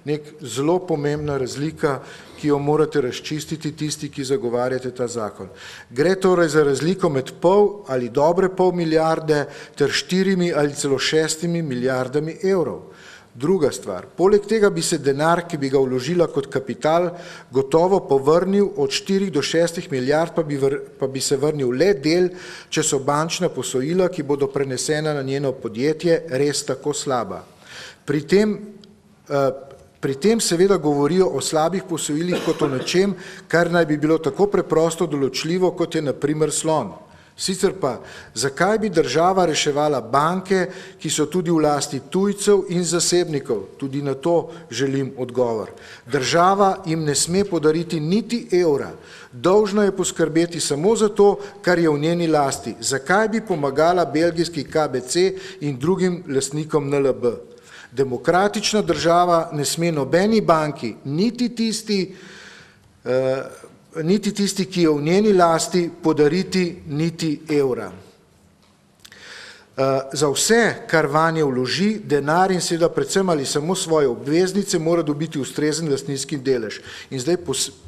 nek zelo pomembna razlika, ki jo morate razčistiti tisti, ki zagovarjate ta zakon. Gre torej za razliko med pol ali dobre pol milijarde ter 4 ali celo 6 milijardami evrov. Druga stvar, poleg tega bi se denar, ki bi ga vložila kot kapital, gotovo povrnil od 4 do 6 milijard, pa bi se vrnil le del, če so bančna posojila, ki bodo prenesena na njeno podjetje, res tako slaba. Pri tem seveda govorijo o slabih posojilih kot o nečem, kar naj bi bilo tako preprosto določljivo, kot je na primer slon. Sicer pa, zakaj bi država reševala banke, ki so tudi v lasti tujcev in zasebnikov? Tudi na to želim odgovor. Država jim ne sme podariti niti evra. Dolžna je poskrbeti samo za to, kar je v njeni lasti. Zakaj bi pomagala belgijski KBC in drugim lastnikom NLB? Demokratična država ne sme nobeni banki, niti tisti, ki je v njeni lasti, podariti niti evra. Za vse, kar vanje vloži, denar in seveda predvsem ali samo svoje obveznice, mora dobiti ustrezen lastninski delež. In zdaj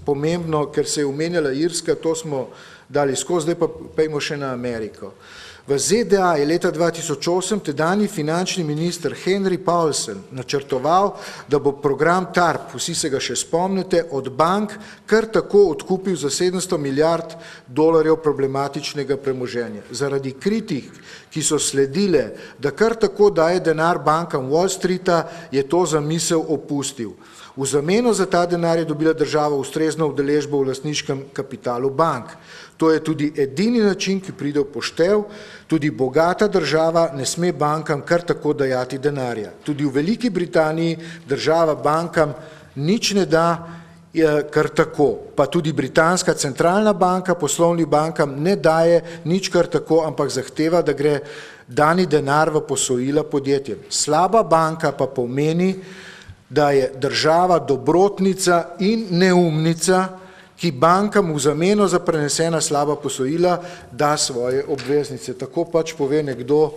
pomembno, ker se je omenjala Irska, to smo dali skozi, zdaj pa pejmo še na Ameriko. V ZDA je leta 2008 tedajni finančni minister Henry Paulson načrtoval, da bo program TARP, vsi se ga še spomnite, od bank kar tako odkupil za $700 milijard problematičnega premoženja. Zaradi kritik, ki so sledile, da kar tako daje denar bankam Wall Streeta, je to zamisel opustil. V zameno za ta denar je dobila država ustrezno udeležbo v lastniškem kapitalu bank. To je tudi edini način, ki pride v poštev, tudi bogata država ne sme bankam kar tako dajati denarja. Tudi v Veliki Britaniji država bankam nič ne da kar tako, pa tudi britanska centralna banka poslovnim bankam ne daje nič kar tako, ampak zahteva, da gre dani denar v posojila podjetjem. Slaba banka pa pomeni, da je država dobrotnica in neumnica, ki bankam v zameno za prenesena slaba posojila da svoje obveznice. Tako pač pove nekdo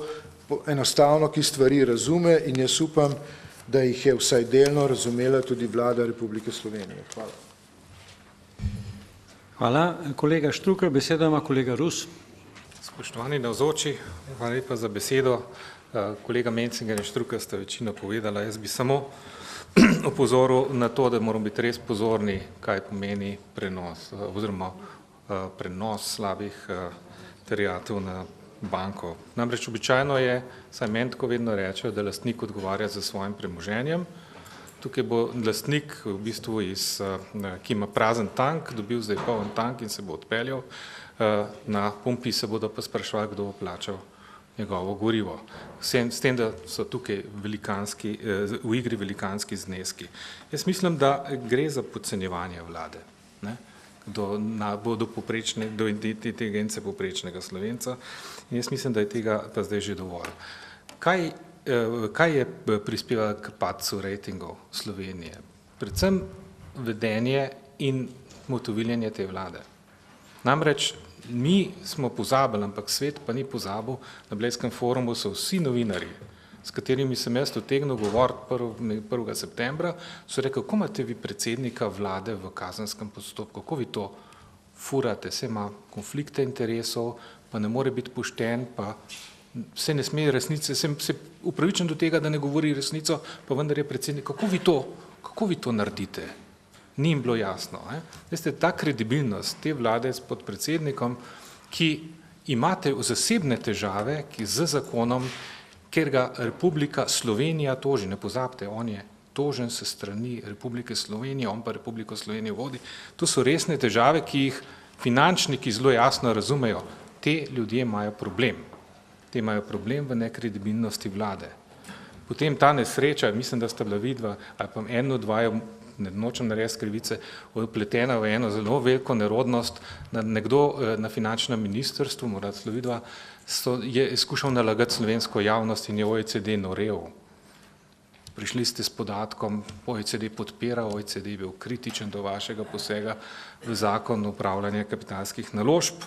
enostavno, ki stvari razume in jaz upam, da jih je vsaj delno razumela tudi vlada Republike Slovenije. Hvala. Hvala. Kolega Štrukelj, besedo ima kolega Rus. Spoštovani navzoči, hvala lepa za besedo. Kolega Mencinger in Štrukelj sta večino povedala. Jaz bi samo opozoril na to, da moramo biti res pozorni, kaj pomeni prenos oziroma prenos slabih terjatev na banko. Namreč običajno je, saj meni tako vedno rečejo, da lastnik odgovarja za svojim premoženjem. Tukaj bo lastnik v bistvu, ki ima prazen tank, dobil zdaj poln tank in se bo odpeljal. Na pumpi se bodo pa spraševali, kdo bo plačal njegovo gorivo. S tem, da so tukaj v igri velikanski zneski. Jaz mislim, da gre za podcenjevanje vlade, do inteligence povprečnega Slovenca in jaz mislim, da je tega pa zdaj že dovolj. Kaj je prispevalo k padcu rejtingov Slovenije? Predvsem vedenje in motoviljenje te vlade. Namreč mi smo pozabili, ampak svet pa ni pozabil, na Blejskem forumu so vsi novinarji, s katerimi sem jaz utegnil govoriti 1. septembra, so rekli, kako imate vi predsednika vlade v kazenskem postopku, kako vi to furate, se ima konflikte interesov, pa ne more biti pošten, pa se ne sme resnice, se upravičen do tega, da ne govori resnico, pa vendar je predsednik, kako vi to naredite? Ni jim bilo jasno. Veste, ta kredibilnost te vlade pod predsednikom, ki imate zasebne težave, ki z zakonom, ker ga Republika Slovenija toži, ne pozabite, on je tožen se strani Republike Slovenije, on pa Republiko Slovenijo vodi, to so resne težave, ki jih finančniki zelo jasno razumejo. Te ljudje imajo problem. Te imajo problem v nekredibilnosti vlade. Potem ta nesreča, mislim, da sta bila vidva, ali pa eno, dva, ne nočem narediti krivice, vpletena v eno zelo veliko nerodnost, nekdo na finančnem ministrstvu, morda celo vidva, je skušal nalagati slovensko javnost in je OECD norel. Prišli ste s podatkom, OECD podpira, OECD je bil kritičen do vašega posega v zakon upravljanja kapitalskih naložb.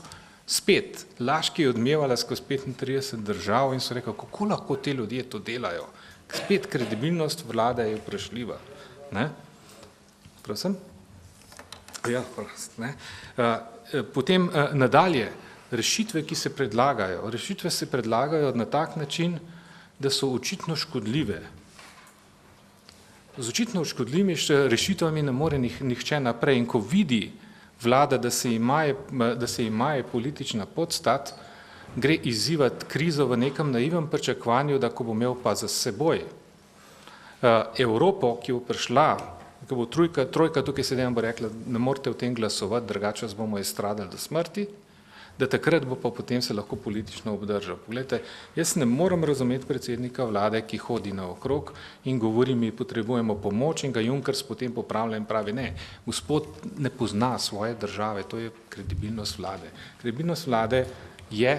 Spet, laž, ki je odmevala skozi 35 držav in so rekli, kako lahko te ljudje to delajo. Spet kredibilnost vlade je vprašljiva. Prosim? Ja, prosim. Potem nadalje, rešitve, ki se predlagajo. Rešitve se predlagajo na tak način, da so očitno škodljive. Z očitno škodljivimi rešitvami ne more nihče naprej. In ko vidi vlada, da se imaje politična podstat, gre izzivati krizo v nekem naivnem pričakovanju, da ko bo imel pa za seboj Evropo, ki bo prišla, ko bo trojka tukaj sedem, bo rekla, ne morete v tem glasovati, drugače vas bomo izstradali do smrti, da takrat bo pa potem se lahko politično obdržal. Poglejte, jaz ne morem razumeti predsednika vlade, ki hodi naokrog in govori, mi potrebujemo pomoč in ga Junkers potem popravlja in pravi, ne, gospod ne pozna svoje države, to je kredibilnost vlade. Kredibilnost vlade je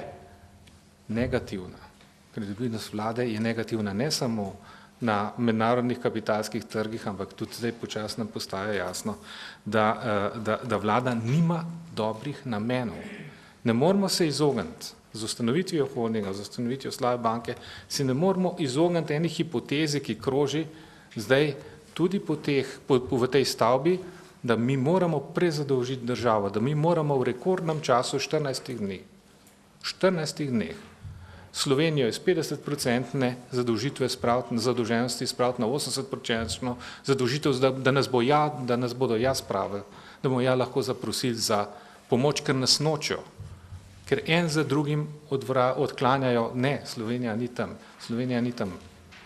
negativna. Kredibilnost vlade je negativna ne samo na mednarodnih kapitalskih trgih, ampak tudi zdaj počasno postaja jasno, da vlada nima dobrih namenov. Ne moramo se izogniti z ustanovitvijo holdinga, z ustanovitvijo slabe banke, se ne moramo izogniti eni hipotezi, ki kroži zdaj tudi v tej stavbi, da mi moramo prezadolžiti državo, da mi moramo v rekordnem času 14 dneh Slovenijo iz 50% zadolženosti spraviti na 80% zadolžitev, da nas bodo spravili, da bomo lahko zaprosili za pomoč, ker nas nočejo, ker en za drugim odklanjajo, ne, Slovenija ni tam,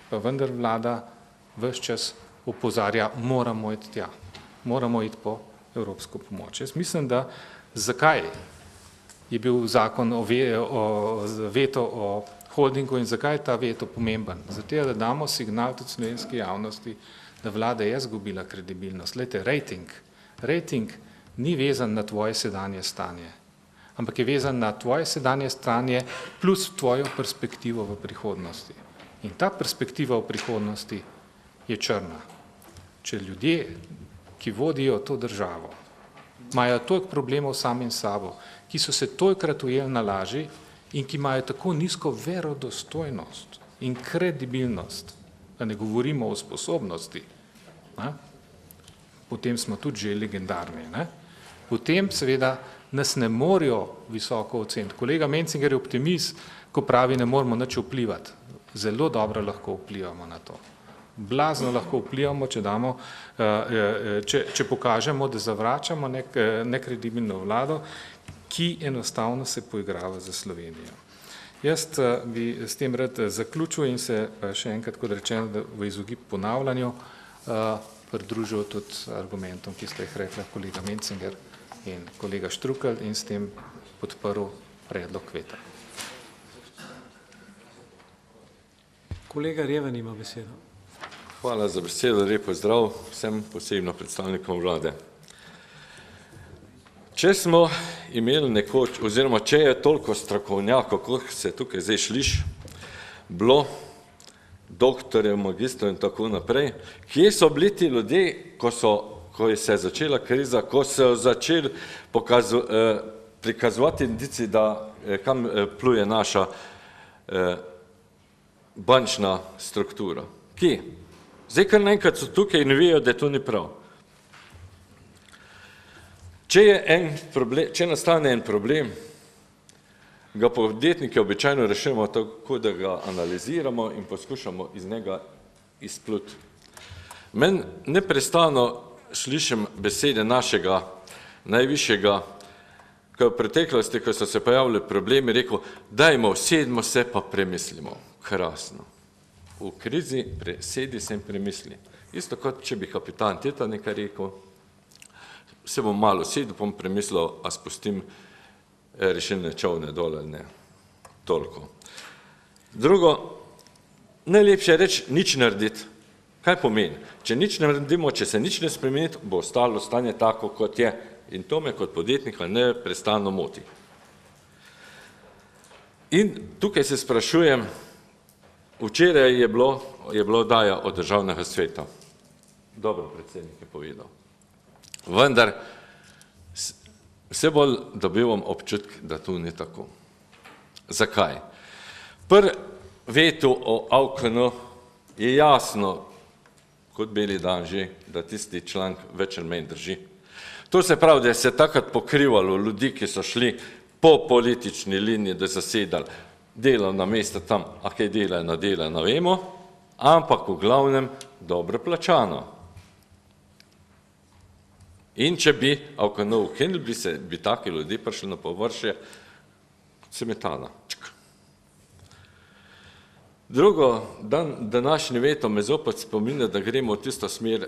pa vendar vlada ves čas opozarja, moramo iti tja, moramo iti po evropsko pomoč. Jaz mislim, da zakaj je bil zakon o veto o holdingu in zakaj je ta veto pomemben? Zato, da damo signal tudi slovenski javnosti, da vlada je izgubila kredibilnost. Glejte, rating ni vezan na tvoje sedanje stanje, ampak je vezan na tvoje sedanje stanje plus tvojo perspektivo v prihodnosti. In ta perspektiva v prihodnosti je črna. Če ljudje, ki vodijo to državo, imajo toliko problemov samim sabo, ki so se tolikrat ujeli na laži in ki imajo tako nizko verodostojnost in kredibilnost, da ne govorimo o sposobnosti, potem smo tudi že legendarni. Potem seveda nas ne morejo visoko oceniti. Kolega Mencinger je optimist, ko pravi, ne moramo nič vplivati. Zelo dobro lahko vplivamo na to. Blazno lahko vplivamo, če pokažemo, da zavračamo nekredibilno vlado, ki enostavno se poigrava za Slovenijo. Jaz bi s tem rad zaključil in se še enkrat, kot rečeno, v izogib ponavljanju, pridružil tudi argumentom, ki ste jih rekla kolega Mencinger in kolega Štrukelj, in s tem podprl predlog veta. Kolega Reven ima besedo. Hvala za besedo, lep pozdrav vsem, posebno predstavnikom vlade. Če smo imeli nekoč, oziroma če je toliko strokovnjakov, kot se tukaj zdaj sliši, bilo doktorjev, magistrov in tako naprej, kje so bili ti ljudje, ko je se začela kriza, ko so začeli prikazovati indici, da kam pluje naša bančna struktura. Kje? Zdaj, kar naenkrat so tukaj in vejo, da to ni prav. Če nastane en problem, ga podjetniki običajno rešujemo tako, da ga analiziramo in poskušamo iz njega izpluti. Meni neprestano slišim besede našega najvišjega, ko je v preteklosti, ko so se pojavili problemi, rekel, dajmo, sedimo se pa premislimo. Krasno. V krizi sedi se in premisli. Isto kot če bi kapitan Tita nekaj rekel, se bom malo sedel, bom premislil, a spustim rešilne čovne dole, ne. Toliko. Drugo, najlepše je reči, nič narediti. Kaj pomeni? Če nič naredimo, če se nič ne spremeniti, bo ostalo stanje tako, kot je. In to me kot podjetnika neprestano moti. In tukaj se sprašujem, včeraj je bilo daja od državnega sveta. Dobro, predsednik je povedal. Vendar vse bolj dobivam občutek, da to ni tako. Zakaj? Pri vetu o AUKN je jasno, kot beli dan že, da tisti članek več ali manj drži. To se pravi, da se takrat pokrivalo ljudi, ki so šli po politični liniji, da zasedali delovna mesta tam, a kaj delajo, ne vemo, ampak v glavnem dobro plačano. In če bi AUKN ukinili, bi taki ljudje prišli na površje cemetana. Drugo, današnji veto me zopet spominja, da gremo v tisto smer,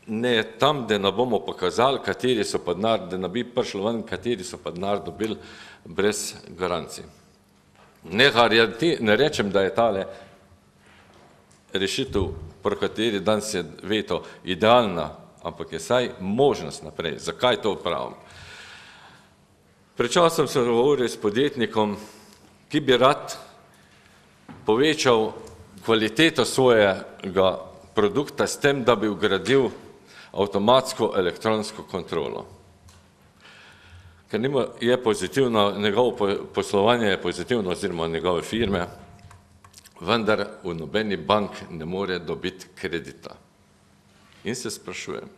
ne tam, da ne bomo pokazali, kateri so pa denar, da ne bi prišlo ven, kateri so pa denar dobili brez garancij. Ne rečem, da je tale rešitev, pri kateri danes je veto idealna, ampak je saj možnost naprej. Zakaj to pravim? Pred časom sem govoril s podjetnikom, ki bi rad povečal kvaliteto svojega produkta s tem, da bi vgradil avtomatsko elektronsko kontrolo. ker je pozitivno, njegovo poslovanje je pozitivno oziroma njegove firme, vendar v nobeni bank ne more dobiti kredita. In se sprašujem,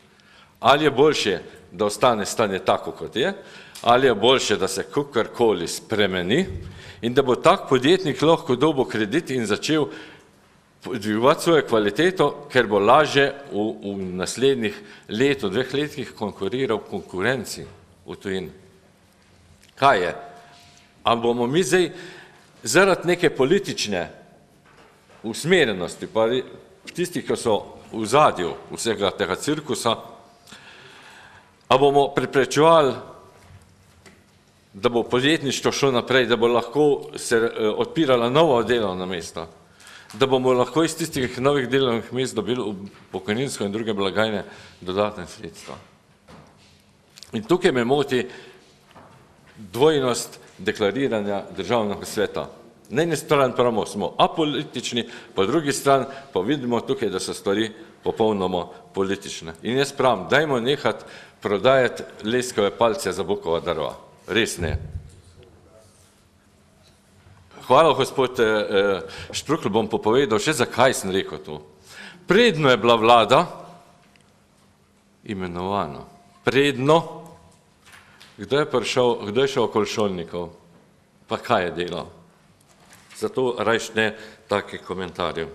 ali je boljše, da ostane stanje tako, kot je, ali je boljše, da se kakorkoli spremeni in da bo tak podjetnik lahko dobil kredit in začel dvigovati svojo kvaliteto, ker bo lažje v naslednjih letu, 2 letih konkuriral v konkurenci v tujini. Kaj je? Ali bomo mi zdaj zaradi neke politične usmerjenosti, pa tistih, ki so v zadju vsega tega cirkusa, a bomo preprečevali, da bo podjetništvo šlo naprej, da bo lahko se odpirala nova delovna mesta, da bomo lahko iz tistih novih delovnih mest dobili v pokojninsko in druge blagajne dodatne sredstva. In tukaj me moti dvojnost deklariranja državnega sveta. Na eni strani pravimo, smo apolitični, po drugi strani pa vidimo tukaj, da so stvari popolnoma politične. In jaz pravim, dajmo nehati prodajati leskove palce za bukova drva. Res ne. Hvala, gospod Štrukelj, bom povedal, še zakaj sem rekel to. Predno je bila vlada imenovana. Predno, kdo je šel okoli šolnikov, pa kaj je delal? Zato rajš ne takih komentarjev.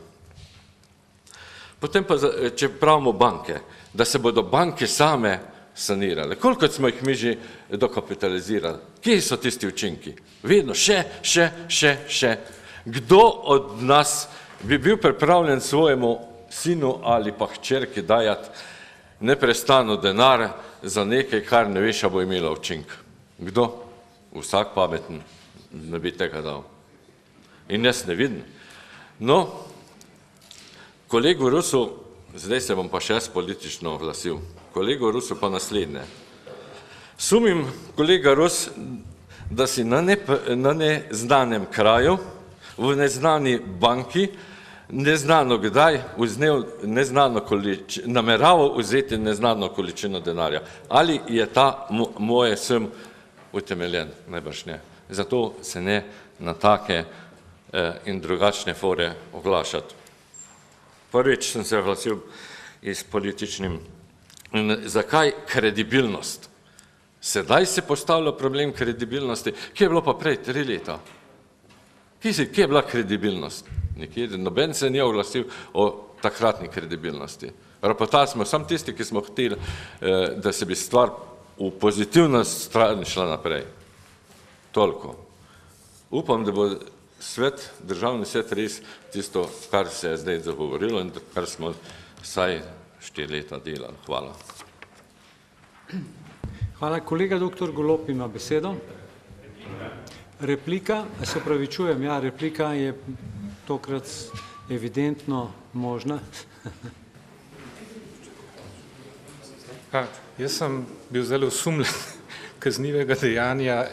Potem pa, če pravimo banke, da se bodo banke same sanirale. Koliko smo jih mi že dokapitalizirali? Kje so tisti učinki? Vedno še. Kdo od nas bi bil pripravljen svojemu sinu ali pa hčerki dajati neprestano denar za nekaj, kar ne veš, a bo imelo učink? Kdo? Vsak pameten ne bi tega dal. In jaz ne vidim. No, kolegu Rusu, zdaj se bom pa še politično oglasil, kolegu Rusu pa naslednje. Sumim, kolega Rus, da si na neznanem kraju, v neznani banki, neznano kdaj, nameraval vzeti neznano količino denarja. Ali je ta moje sum utemeljen? Najbrž ne. Zato se ne na take in drugačne fore oglašati. Prvič sem se oglasil iz političnim. Zakaj kredibilnost? Sedaj se postavlja problem kredibilnosti. Kje je bilo pa prej 3 leta? Kje je bila kredibilnost? Nikjer, noben se ni oglasil o takratni kredibilnosti. Rapotali smo samo tisti, ki smo hteli, da se bi stvar v pozitivno stran šla naprej. Toliko. Upam, da bo državni svet res tisto, kar se je zdaj zagovorilo in kar smo vsaj 4 leta delali. Hvala. Hvala. Kolega doktor Golob ima besedo. Replika, se opravičujem, ja, replika je tokrat evidentno možna. Jaz sem bil zelo osumljen kaznivega dejanja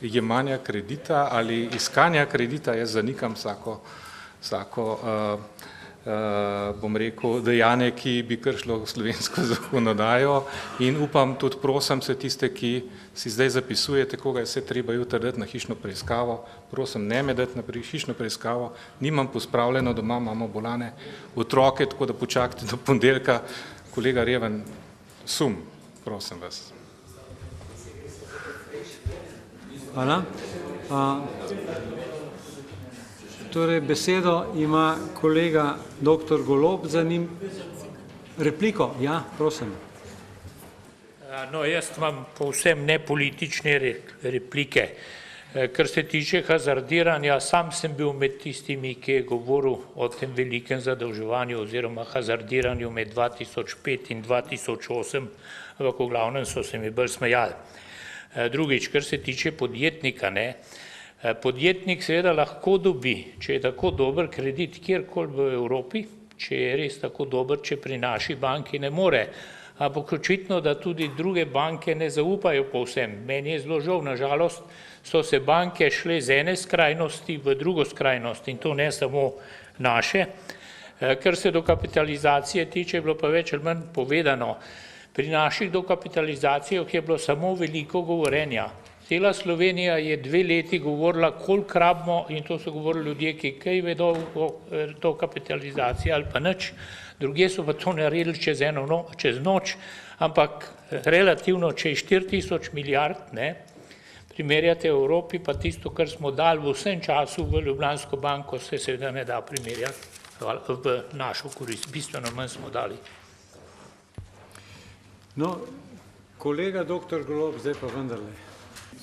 jemanja kredita ali iskanja kredita. Jaz zanikam vsako bom rekel, dejanje, ki bi kršilo slovensko zakonodajo in upam, tudi prosim se tiste, ki si zdaj zapisujete, koga je vse treba jutri dati na hišno preiskavo, prosim, ne me dati na hišno preiskavo, nimam pospravljeno doma, imamo bolane otroke, tako da počakajte do ponedeljka. Kolega Reven, sum, prosim vas. Hvala. Torej, besedo ima kolega doktor Golob, za njim repliko. Ja, prosim. No, jaz imam povsem nepolitične replike. Kar se tiče hazardiranja, sam sem bil med tistimi, ki je govoril o tem velikem zadolževanju oziroma hazardiranju med 2005 in 2008, ampak v glavnem so se mi bolj smejali. Drugič, kar se tiče podjetnika, podjetnik seveda lahko dobi, če je tako dober kredit kjerkoli v Evropi, če je res tako dober, če pri naši banki ne more. Ampak očitno, da tudi druge banke ne zaupajo povsem. Meni je zelo žal, nažalost, so se banke šle z ene skrajnosti v drugo skrajnost in to ne samo naše. Kar se do kapitalizacije tiče, je bilo pa več ali manj povedano. Pri naših dokapitalizacijah je bilo samo veliko govorenja. Cela Slovenija je 2 leti govorila, koliko rabimo, in to so govorili ljudje, ki kaj vedo o dokapitalizaciji ali pa nič. Druge so pa to naredili čez noč, ampak relativno, če je 4000 milijard, primerjate v Evropi, pa tisto, kar smo dali v vsem času v Ljubljansko banko, se seveda ne da primerjati v našo korist. Bistveno manj smo dali. No, kolega dr. Golob, zdaj pa vendarle.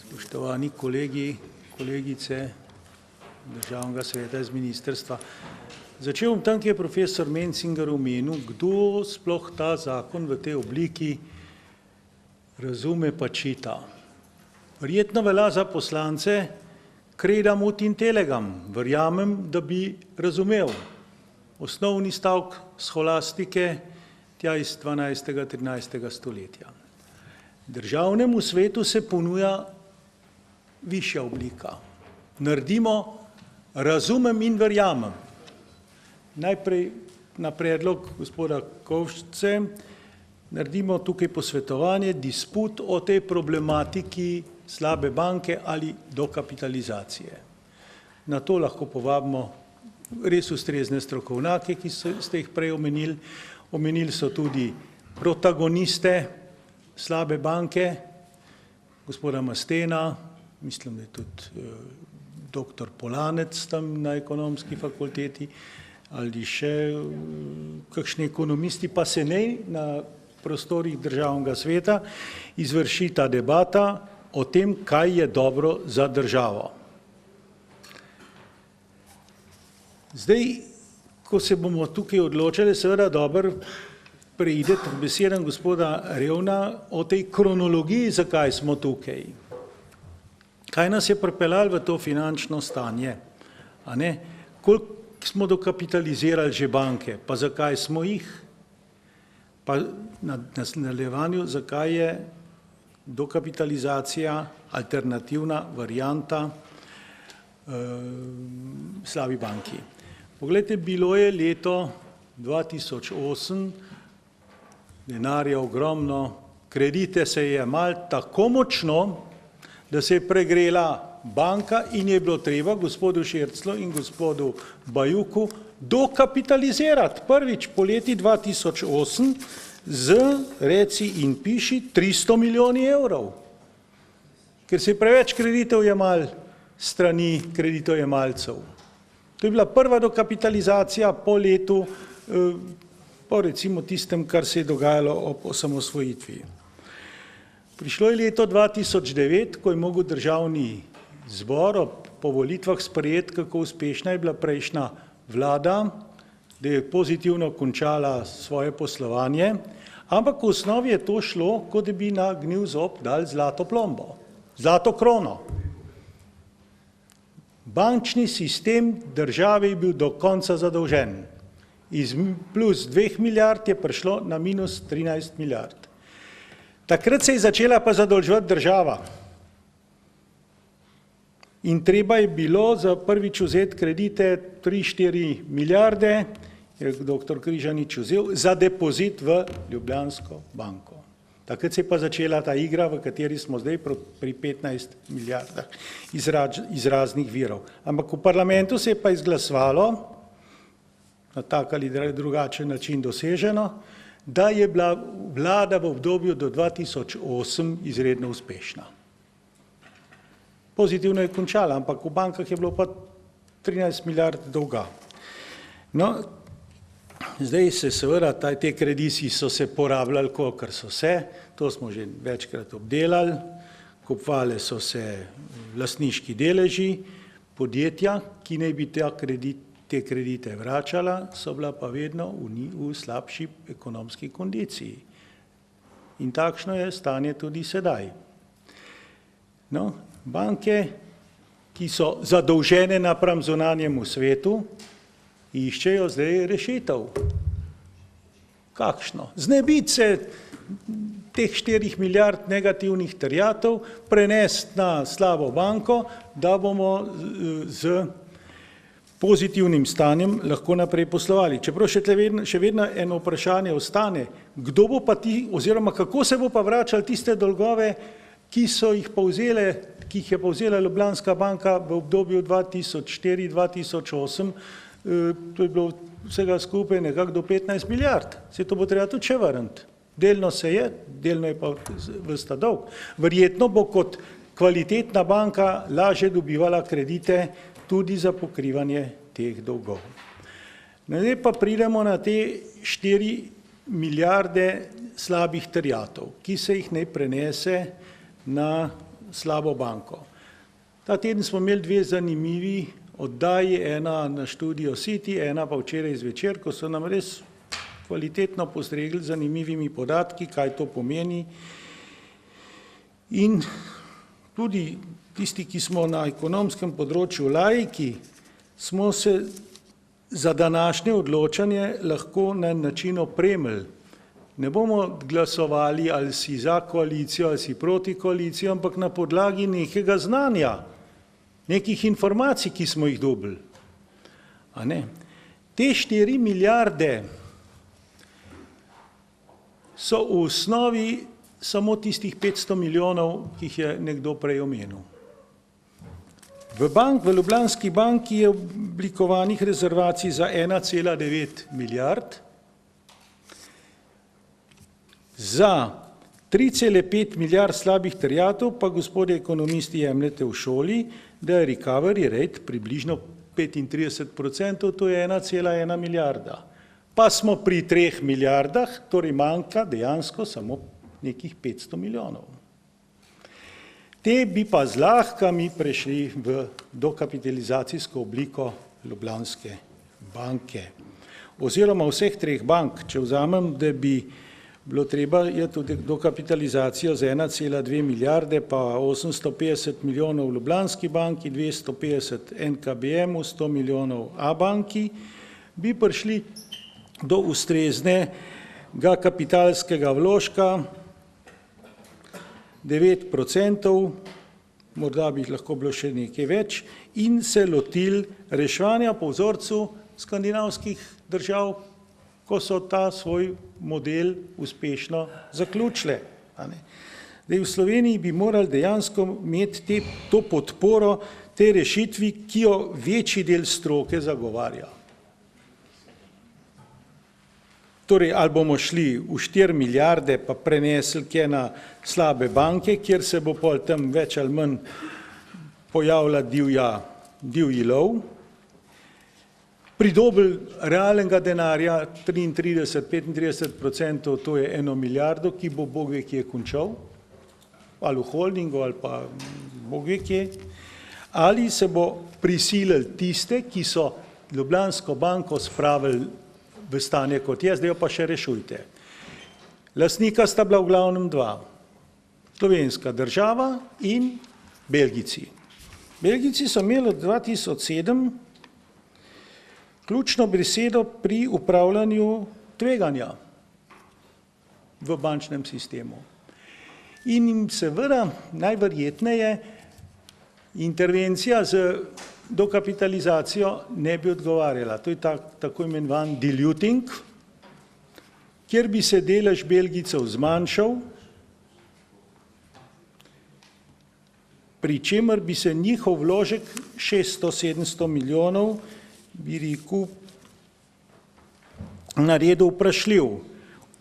Spoštovani kolegi, kolegice Državnega sveta iz ministrstva. Začel bom tam, kjer je profesor Mencinger omenil, kdo sploh ta zakon v tej obliki razume pa čita. Verjetno velja za poslance kredam ut in telegam. Verjamem, da bi razumel osnovni stavek scholastike tja iz 12. 13. stoletja. Državnemu svetu se ponuja višja oblika. Naredimo razumem in verjamem. Najprej na predlog gospoda Kovšce naredimo tukaj posvetovanje, disput o tej problematiki slabe banke ali dokapitalizacije. Na to lahko povabimo res ustrezne strokovnjake, ki ste jih prej omenili. Omenili so tudi protagoniste slabe banke, gospoda Mastena, mislim, da je tudi dr. Polanec tam na ekonomski fakulteti, ali še kakšni ekonomisti, pa se ne na prostorih Državnega sveta izvrši ta debata o tem, kaj je dobro za državo. Zdaj, ko se bomo tukaj odločili, seveda dobro preide k besedam gospoda Revna o tej kronologiji, zakaj smo tukaj. Kaj nas je pripeljalo v to finančno stanje? Koliko smo dokapitalizirali že banke, pa zakaj smo jih? Pa na nadaljevanju, zakaj je dokapitalizacija alternativna varianta slabi banki. Poglejte, bilo je leto 2008, denarja ogromno, kredite se je jemalo tako močno, da se je pregrela banka in je bilo treba gospodu Širclju in gospodu Bajuku dokapitalizirati prvič po leti 2008 z, reci in piši, 300 milijoni evrov. Ker se je preveč kreditov jemalo strani kreditojemalcev. To je bila prva dokapitalizacija po letu, po recimo tistem, kar se je dogajalo ob osamosvojitvi. Prišlo je leto 2009, ko je mogel Državni zbor po volitvah sprejeti, kako uspešna je bila prejšnja vlada, da je pozitivno končala svoje poslovanje, ampak v osnovi je to šlo, kot da bi na gnil zob dali zlato plombo, zlato krono. Bančni sistem države je bil do konca zadolžen. Iz plus 2 milijard je prišlo na minus 13 milijard. Takrat se je začela pa zadolževati država. In treba je bilo za prvič vzeti kredite 3-4 milijarde, je dr. Križanič vzel, za depozit v Ljubljansko banko. Takrat se je pa začela ta igra, v kateri smo zdaj pri 15 milijardah iz raznih virov. Ampak v parlamentu se je pa izglasovalo, na tak ali drugačen način doseženo, da je bila vlada v obdobju do 2008 izredno uspešna. Pozitivno je končala, ampak v bankah je bilo pa 13 milijard dolga. No, zdaj se seveda, te krediti so se porabljali, kolikor so se, to smo že večkrat obdelali, kupovali so se lastniški deleži, podjetja, ki naj bi te kredite vračala, so bila pa vedno v slabši ekonomski kondiciji. In takšno je stanje tudi sedaj. No, banke, ki so zadolžene napram zunanjemu svetu, iščejo zdaj rešitev. Kakšno? Znebiti se teh 4 milijard negativnih terjatev, prenesti na slabo banko, da bomo z pozitivnim stanjem lahko naprej poslovali. Čeprav še vedno eno vprašanje ostane, kdo bo pa oziroma kako se bo pa vračali tiste dolgove, ki jih je povzela Ljubljanska banka v obdobju 2004-2008, to je bilo vsega skupaj nekako do 15 milijard. Se to bo treba tudi še vrniti. Delno se je, delno je pa vrsta dolg. Verjetno bo kot kvalitetna banka lažje dobivala kredite tudi za pokrivanje teh dolgov. Zdaj pa pridemo na te 4 milijarde slabih terjatev, ki se jih naj prenese na slabo banko. Ta teden smo imeli 2 zanimivi oddaji, ena na Studio City, ena pa včeraj zvečer, ko so nam res kvalitetno postregli z zanimivimi podatki, kaj to pomeni. In tudi tisti, ki smo na ekonomskem področju laiki, smo se za današnje odločanje lahko na način opremili. Ne bomo glasovali ali si za koalicijo ali si proti koalicijo, ampak na podlagi nekega znanja, nekih informacij, ki smo jih dobili. A ne? Te 4 milijarde so v osnovi samo tistih 500 milijonov, ki jih je nekdo prej omenil. V Ljubljanski banki je oblikovanih rezervacij za 1,9 milijard, za 3,5 milijard slabih terjatev pa, gospodje ekonomisti, jemljete v šoli, da je recovery rate približno 35%, to je 1,1 milijarda. Pa smo pri 3 milijardah, torej manjka dejansko samo nekih 500 milijonov. Te bi pa zlahka mi prešli v dokapitalizacijsko obliko Ljubljanske banke. Oziroma vseh 3 bank, če vzamem, da bi bilo treba je tudi dokapitalizacijo z 1,2 milijarde, pa 850 milijonov v Ljubljanski banki, 250 NKBM-u, 100 milijonov A-banki, bi prišli do ustreznega kapitalskega vložka 9%, morda bi lahko bilo še nekaj več, in se lotili reševanja po vzorcu skandinavskih držav, ko so ta svoj model uspešno zaključile. Zdaj, v Sloveniji bi morali dejansko imeti to podporo, te rešitvi, ki jo večji del stroke zagovarja. Torej, ali bomo šli v 4 milijarde pa prenesli kje na slabe banke, kjer se bo pol tam več ali manj pojavila divji lov, pridobili realnega denarja 33-35%, to je 1 milijardo, ki bo boge kje končal, ali v holdingu, ali pa boge kje, ali se bo prisilili tiste, ki so Ljubljansko banko spravili v stanje kot je, zdaj jo pa še rešujte. Lastnika sta bila v glavnem 2, slovenska država in Belgijci. Belgijci so imeli od 2007 ključno besedo pri upravljanju tveganja v bančnem sistemu. In jim seveda najverjetneje intervencija z dokapitalizacijo ne bi odgovarjala. To je tako imenovan diluting, kjer bi se delež Belgijcev zmanjšal, pri čemer bi se njihov vložek 600-700 milijonov bi rekel naredil vprašljiv.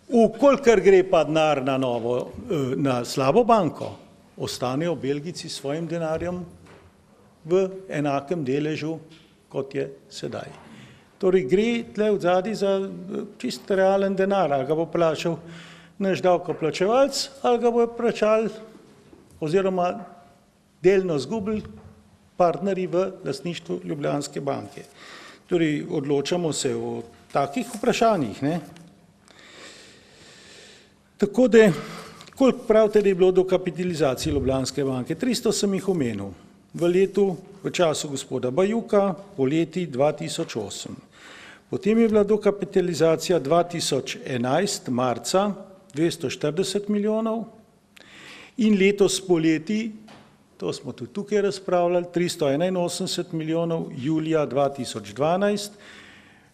Ukolikor gre pa denar na slabo banko, ostanejo Belgijci s svojim denarjem v enakem deležu, kot je sedaj. Torej gre tle v zadnji za čist realen denar, ali ga bo plačal naš davkoplačevalec, ali ga bo plačal oziroma delno zgubili partnerji v lastništvu Ljubljanske banke. Torej odločamo se o takih vprašanjih. Tako da, koliko pravite, da je bilo dokapitalizacije Ljubljanske banke? 300 sem jih omenil. V času gospoda Bajuka, poleti 2008. Potem je bila dokapitalizacija 2011, marca, 240 milijonov in letos poleti to smo tudi tukaj razpravljali, 381 milijonov julija 2012,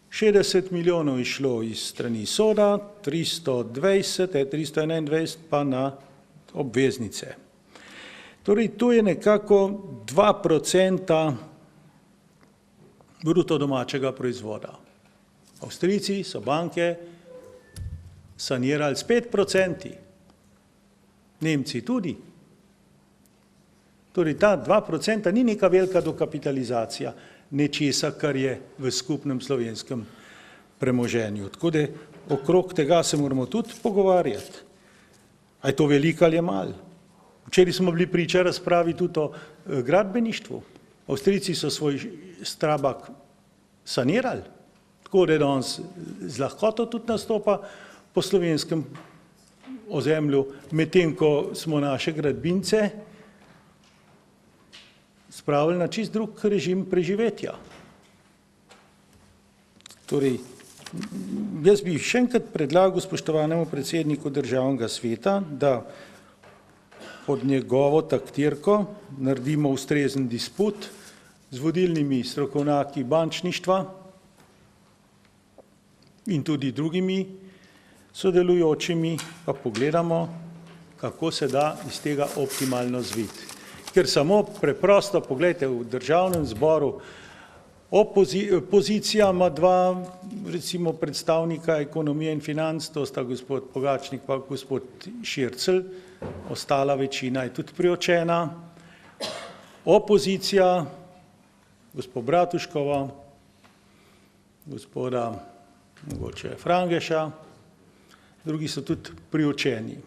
60 milijonov je šlo iz strani soda, 321 pa na obveznice. Torej, to je nekako 2% bruto domačega proizvoda. Avstrijci so banke sanirali s 5%, Nemci tudi. Torej, ta 2% ni neka velika dokapitalizacija nečesa, kar je v skupnem slovenskem premoženju. Tako da okrog tega se moramo tudi pogovarjati. A je to veliko ali je malo? Včeraj smo bili priča razpravi tudi o gradbeništvu. Avstrijci so svoj Strabag sanirali, tako da danes z lahkoto tudi nastopa po slovenskem ozemlju, medtem ko smo naše gradbince spravili na čist drug režim preživetja. Torej, jaz bi še enkrat predlagal spoštovanemu predsedniku Državnega sveta, da pod njegovo taktirko naredimo ustrezen disput z vodilnimi strokovnjaki bančništva in tudi drugimi sodelujočimi, pa pogledamo, kako se da iz tega optimalno zviti. Ker samo preprosto, pogledajte, v Državnem zboru opozicija ima dva, recimo, predstavnika ekonomije in financ, to sta gospod Pogačnik pa gospod Šircelj, ostala večina je tudi priočena. Opozicija, gospod Bratuškova, gospoda mogoče Frangeša, drugi so tudi priočeni.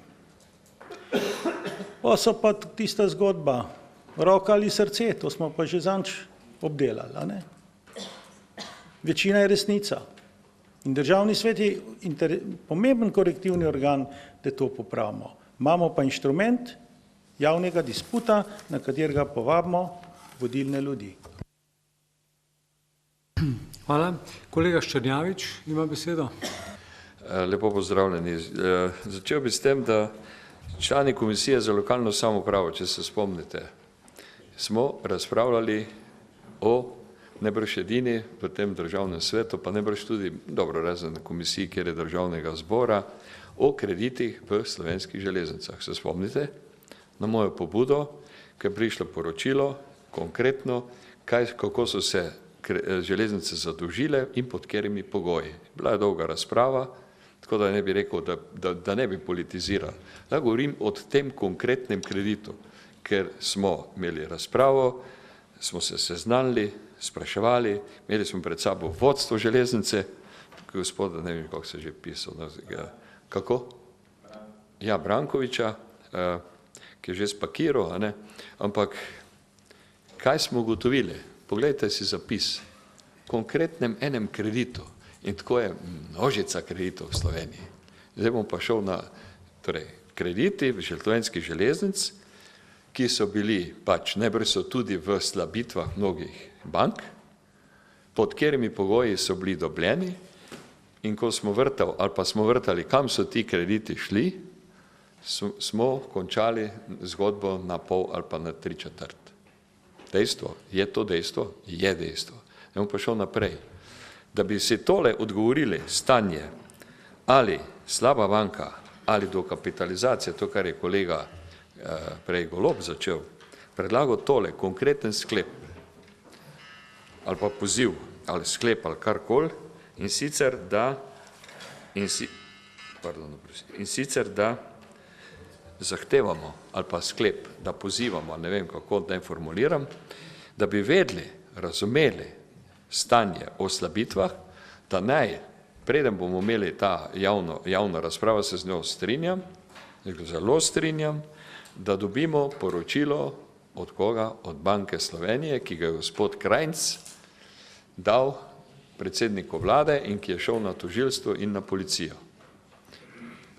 Pa so pa tista zgodba, roka ali srce, to smo pa že zanč obdelali, a ne? Večina je resnica. In Državni svet je pomemben korektivni organ, da to popravimo. Imamo pa inštrument javnega disputa, na katerega povabimo vodilne ljudi. Hvala. Kolega Ščernjavič ima besedo. Lepo pozdravljeni. Začel bi s tem, da člani Komisije za lokalno samoupravo, če se spomnite, smo razpravljali o najbrž edini v tem Državnem svetu, pa najbrž tudi, dobro, razen komisiji, kjer je Državnega zbora, o kreditih v Slovenskih železnicah. Se spomnite? Na mojo pobudo, ko je prišlo poročilo, konkretno, kako so se železnice zadolžile in pod katerimi pogoji. Bila je dolga razprava, tako da ne bi rekel, da ne bi politiziral. Da govorim o tem konkretnem kreditu, ker smo imeli razpravo, smo se seznanili, spraševali, imeli smo pred sabo vodstvo železnice, gospoda, ne vem, kako se že pisal, kako? Ja, Brankoviča, ki je že spakiral, ampak kaj smo ugotovili? Poglejte si zapis, konkretnem enem kreditu, in tako je množica kreditov v Sloveniji. Zdaj bom pa šel na krediti slovenskih železnic, ki so bili pač, najbrž so tudi v slabitvah mnogih bank, pod katerimi pogoji so bili dobljeni, in ko smo vrtali, ali pa smo vrtali, kam so ti krediti šli, smo končali zgodbo na pol ali pa na 3/4. Dejstvo, je to dejstvo? Je dejstvo. Ne bom pa šel naprej. Da bi si tole odgovorili stanje, ali slaba banka, ali dokapitalizacija, to, kar je kolega prej Golob začel, predlagal tole, konkreten sklep, ali pa poziv, ali sklep, ali karkoli, in sicer da zahtevamo, ali pa sklep, da pozivamo, ne vem, kako da formuliram, da bi vedeli, razumeli stanje o slabitvah, da naj, preden bomo imeli ta javno razpravo, se z njo strinjam, zelo strinjam, da dobimo poročilo od koga? Od Banke Slovenije, ki ga je gospod Krajnc dal predsedniku vlade in ki je šel na tožilstvo in na policijo.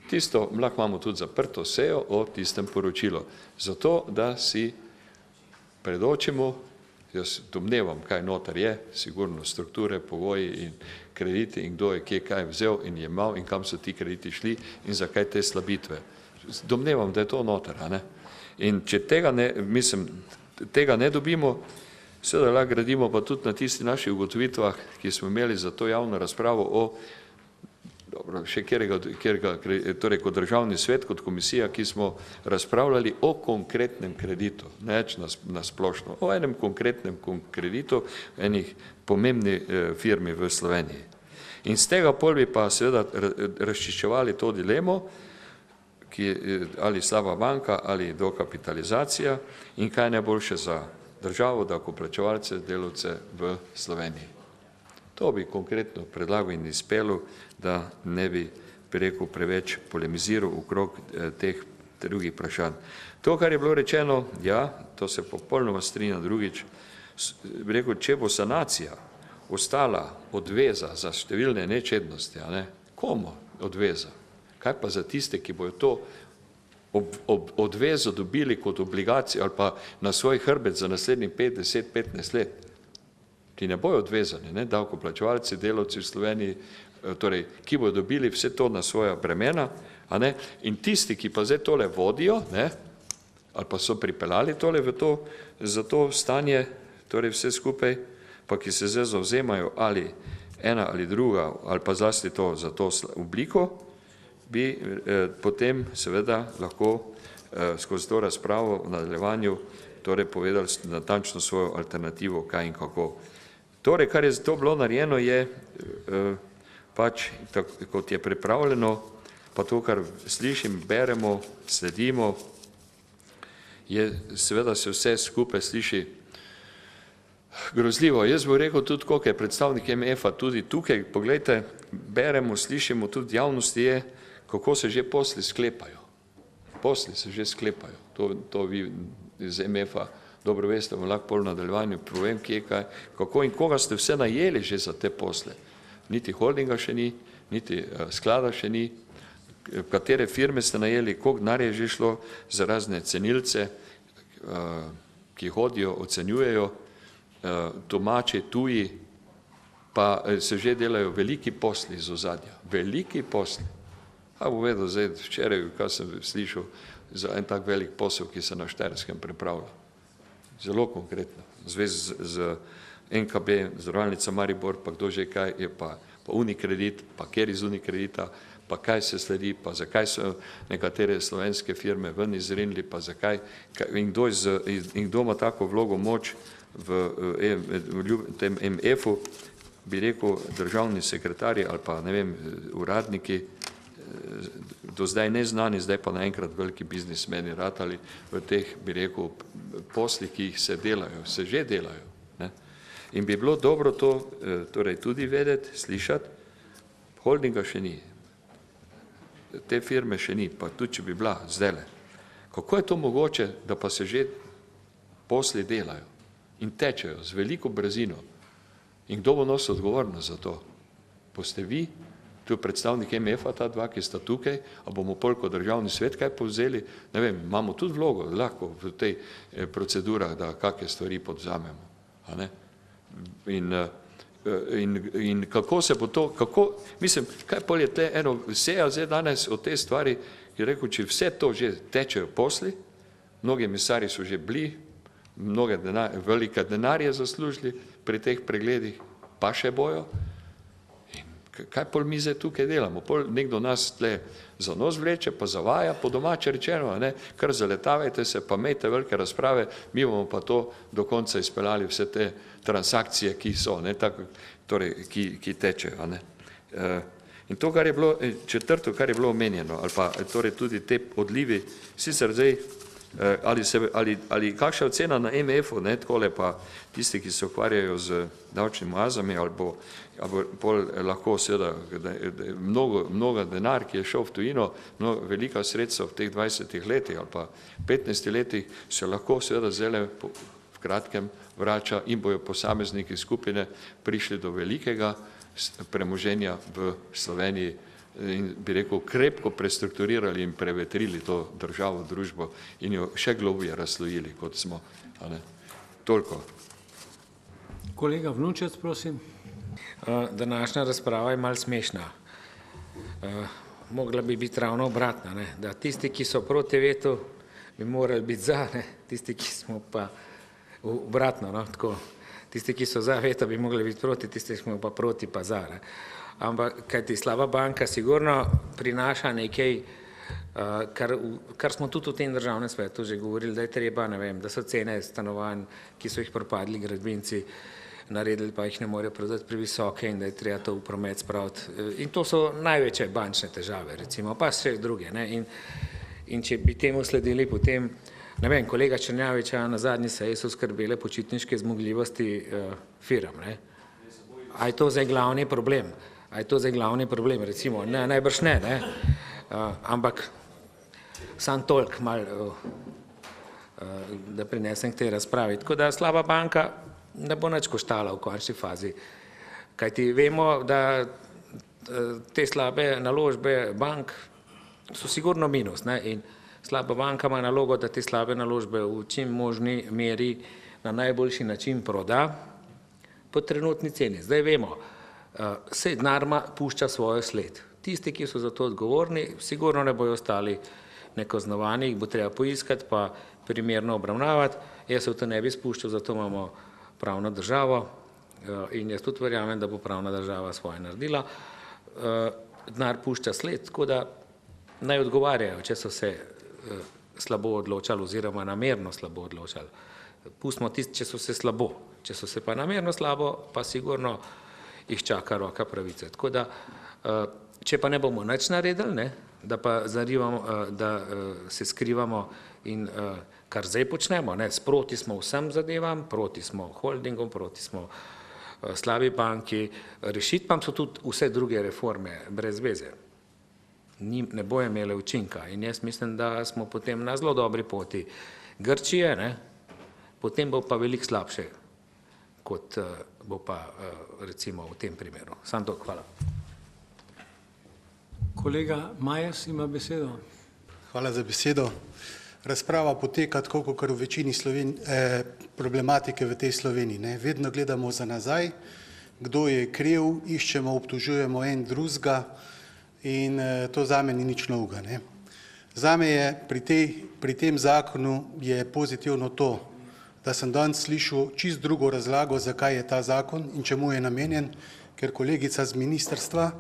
Tisto, lahko imamo tudi zaprto sejo o tistem poročilu, zato da si predočimo, jaz domnevam, kaj noter je, sigurno strukture, pogoji in krediti in kdo je kje kaj vzel in jemal in kam so ti krediti šli in zakaj te slabitve. domnevam, da je to noter, a ne. In če tega ne dobimo, seveda lahko gradimo pa tudi na tisti naših ugotovitvah, ki smo imeli za to javno razpravo o, dobro, še kjerega, torej kot državni svet, kot komisija, ki smo razpravljali o konkretnem kreditu, ne več na splošno, o enem konkretnem kreditu, enih pomembni firmi v Sloveniji. In z tega pol bi pa seveda razčiščevali to dilemo, ali slaba banka, ali dokapitalizacija in kaj najboljše za državo, davkoplačevalce, delavce v Sloveniji. To bi konkretno predlagal in izpelil, da ne bi rekel preveč polemiziral okrog teh drugih vprašanj. To, kar je bilo rečeno, ja, to se popolnoma strinja drugič, bi rekel, če bo sanacija ostala odveza za številne nečednosti, a ne, komu odveza? Kaj pa za tiste, ki bojo to odvezo dobili kot obligacijo ali pa na svoj hrbet za naslednjih 5, 10, 15 let? Ki ne bojo odvezani, ne, davkoplačevalci, delavci v Sloveniji, torej, ki bojo dobili vse to na svoja bremena, a ne, in tisti, ki pa zdaj tole vodijo, ne, ali pa so pripeljali tole za to stanje, torej vse skupaj, pa ki se zdaj zavzemajo ali ena ali druga, ali pa zlasti to za to obliko, bi potem seveda lahko skozi to razpravo v nadaljevanju torej povedali natančno svojo alternativo, kaj in kako. Torej, kar je to bilo narejeno, je pač, kot je pripravljeno, pa to, kar slišim, beremo, sledimo, je seveda se vse skupaj sliši grozljivo. Jaz bom rekel tudi, koliko je predstavnik MF-a tudi tukaj, poglejte, beremo, slišimo, tudi javnosti je, kako se že posli sklepajo. Posli se že sklepajo. To vi iz MF-a dobro veste, vam lahko pol nadaljevanju povem, kje kaj, kako in koga ste vse najeli že za te posle. Niti holdinga še ni, niti sklada še ni, katere firme ste najeli, koliko denarja je že šlo za razne cenilce, ki hodijo, ocenjujejo, domači, tuji, pa se že delajo veliki posli iz ozadja. Veliki posli. A bo vedel zdaj včeraj, kaj sem slišal, za en tak velik posel, ki se na Štajerskem pripravlja. Zelo konkretno. Zvez z NKB, Zavarovalnica Maribor, pa kdo že kaj je, pa Unikredit, pa kjer iz Unikredita, pa kaj se sledi, pa zakaj so nekatere slovenske firme ven izrinili, pa zakaj, in kdo ima tako vlogo moč v tem MF-u, bi rekel državni sekretarji ali pa, ne vem, uradniki, do zdaj neznani, zdaj pa naenkrat veliki biznismeni ratali v teh, bi rekel, poslih, ki jih se delajo, se že delajo. Ne? In bi bilo dobro to torej tudi vedeti, slišati, holdinga še ni, te firme še ni, pa tudi, če bi bila zdajle. Kako je to mogoče, da pa se že posli delajo in tečejo z veliko brzino? In kdo bo nosil odgovornost za to? Boste vi, tu je predstavnik MF-a, ta dva, ki sta tukaj, a bomo polko državni svet kaj povzeli? Ne vem, imamo tudi vlogo lahko v tej procedurah, da kakve stvari podzamemo. A ne? In kako se bo to, kako, mislim, kaj pol je te eno seja zdaj danes o tej stvari, ki je rekel, če vse to že tečejo posli, mnogi emisari so že bili, mnoge velike denarje zaslužili pri teh pregledih, pa še bojo. Kaj pol mi zdaj tukaj delamo? Pol nekdo nas tle za nos vleče, pa zavaja, po domače rečeno, ne? Kar zaletavajte se, pa imejte velike razprave, mi bomo pa to do konca izpeljali vse te transakcije, ki so, ne? Tako, torej, ki tečejo. Ne? In to, kar je bilo, četrto, kar je bilo omenjeno, ali pa torej tudi te odlivi, sicer zdaj, ali kakšna ocena na MF-u, ne, takole pa tisti, ki se ukvarjajo z davčnimi oazami, ali bo pol lahko seveda mnogo denar, ki je šel v tujino, velika sredstva v teh 20 letih ali pa 15 letih, se lahko seveda zdaj v kratkem vrača in bojo posamezniki skupine prišli do velikega premoženja v Sloveniji in bi rekel, krepko prestrukturirali in prevetrili to državo, družbo in jo še globije razslojili, kot smo. Toliko. Kolega Vnunčec, prosim. Današnja razprava je malo smešna. mogla bi biti ravno obratna, ne? Da tisti, ki so proti vetu, bi morali biti za, ne? Tisti, ki smo pa obratno, no? Tako, tisti, ki so za veto, bi mogli biti proti, tisti, ki smo pa proti, pa za. Ne? Ampak kajti slaba banka sigurno prinaša nekaj, kar smo tudi v tem državnem svetu že govorili, da je treba, ne vem, da so cene stanovanj, ki so jih propadli gradbinci, naredili pa jih ne morejo prodati previsoke in da je treba to v promet spraviti. In to so največje bančne težave, recimo, pa še druge. Ne? In če bi temu sledili potem, ne vem, kolega Črnjaviča na zadnji seji so skrbele počitniške zmogljivosti firm. Ne? A je to zdaj glavni problem? A je to zdaj glavni problem? Recimo, ne, najbrž ne, ne? Ampak sam toliko malo, da prinesem k tej razpravi. Tako da slaba banka ne bo nič koštala v končni fazi. Kajti vemo, da te slabe naložbe bank so sigurno minus, ne? In slaba banka ima nalogo, da te slabe naložbe v čim možni meri na najboljši način proda po trenutni ceni. Zdaj vemo, se denar pušča svojo sled. Tisti, ki so za to odgovorni, sigurno ne bojo ostali nekaznovani, jih bo treba poiskati pa primerno obravnavati. Jaz se v to ne bi spuščal, zato imamo pravno državo in jaz tudi verjamem, da bo pravna država svoje naredila. Denar pušča sled, tako da naj odgovarjajo, če so se slabo odločali oziroma namerno slabo odločali. Pustimo tisti, če so se slabo. Če so se pa namerno slabo, pa sigurno jih čaka roka pravice. Tako da, če pa ne bomo nič naredili, ne, da pa zarivamo, da se skrivamo in kar zdaj počnemo, ne, sproti smo vsem zadevam, proti smo holdingom, proti smo slabi banki, rešiti pa so tudi vse druge reforme brez veze. Ne bojo imele učinka in jaz mislim, da smo potem na zelo dobri poti Grčije, ne, potem bo pa veliko slabše, kot bo pa recimo v tem primeru. Samo to, hvala. Kolega Majes ima besedo. Hvala za besedo. Razprava poteka tako, kot v večini problematike v tej Sloveniji. Ne. Vedno gledamo za nazaj, kdo je kriv, iščemo, obtožujemo en drugega in to zame ni nič novega. Ne. Zame je pri tem zakonu je pozitivno to, da sem danes slišal čist drugo razlago, zakaj je ta zakon in čemu je namenjen, ker kolegica z ministrstva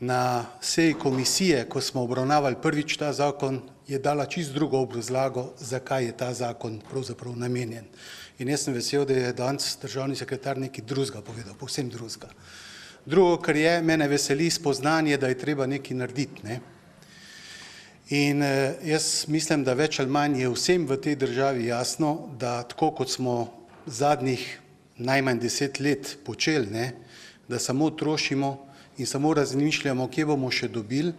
na seji komisije, ko smo obravnavali prvič ta zakon, je dala čist drugo obrazlago, zakaj je ta zakon pravzaprav namenjen. In jaz sem vesel, da je danes državni sekretar nekaj drugega povedal, povsem drugega. Drugo, kar je, mene veseli spoznanje, da je treba nekaj narediti. Ne? In jaz mislim, da več ali manj je vsem v tej državi jasno, da tako kot smo zadnjih najmanj 10 let počeli, ne, da samo trošimo in samo razmišljamo, kje bomo še dobili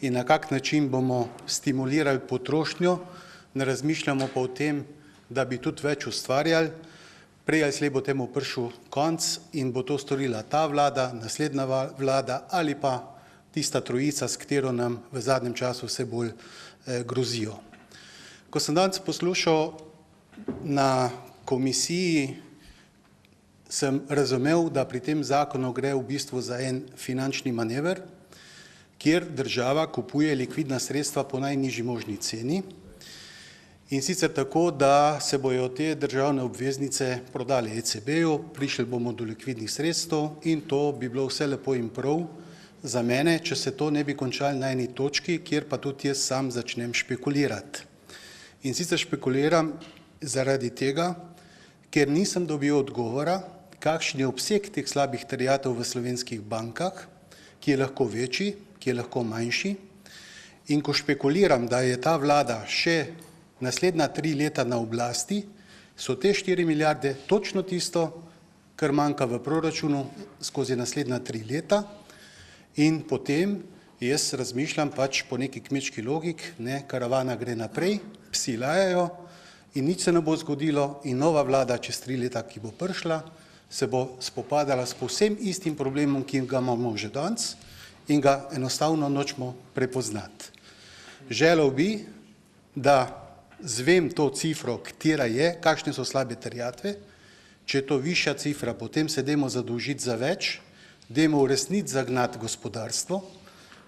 in na kak način bomo stimulirali potrošnjo, ne razmišljamo pa o tem, da bi tudi več ustvarjali, prej ali slej bo temu prišel konec in bo to storila ta vlada, naslednja vlada ali pa tista trojica, s katero nam v zadnjem času vse bolj grozijo. Ko sem danes poslušal na komisiji, sem razumel, da pri tem zakonu gre v bistvu za en finančni manever, kjer država kupuje likvidna sredstva po najnižji možni ceni in sicer tako, da se bojo te državne obveznice prodali ECB-ju, prišli bomo do likvidnih sredstev in to bi bilo vse lepo in prav za mene, če se to ne bi končali na eni točki, kjer pa tudi jaz sam začnem špekulirati. In sicer špekuliram zaradi tega, ker nisem dobil odgovora, kakšen je obseg teh slabih terjatev v slovenskih bankah, ki je lahko večji, ki je lahko manjši. In ko špekuliram, da je ta vlada še naslednja 3 leta na oblasti, so te 4 milijarde točno tisto, kar manjka v proračunu skozi naslednja 3 leta. In potem jaz razmišljam pač po neki kmečki logik, ne, karavana gre naprej, psi lajajo in nič se ne bo zgodilo in nova vlada čez 3 leta, ki bo prišla, se bo spopadala s povsem istim problemom, ki ga imamo že danes in ga enostavno nočemo prepoznati. Želel bi, da zvem to cifro, katera je, kakšne so slabe terjatve, če je to višja cifra, potem se dajmo zadolžiti za več, dajmo v resnici zagnati gospodarstvo,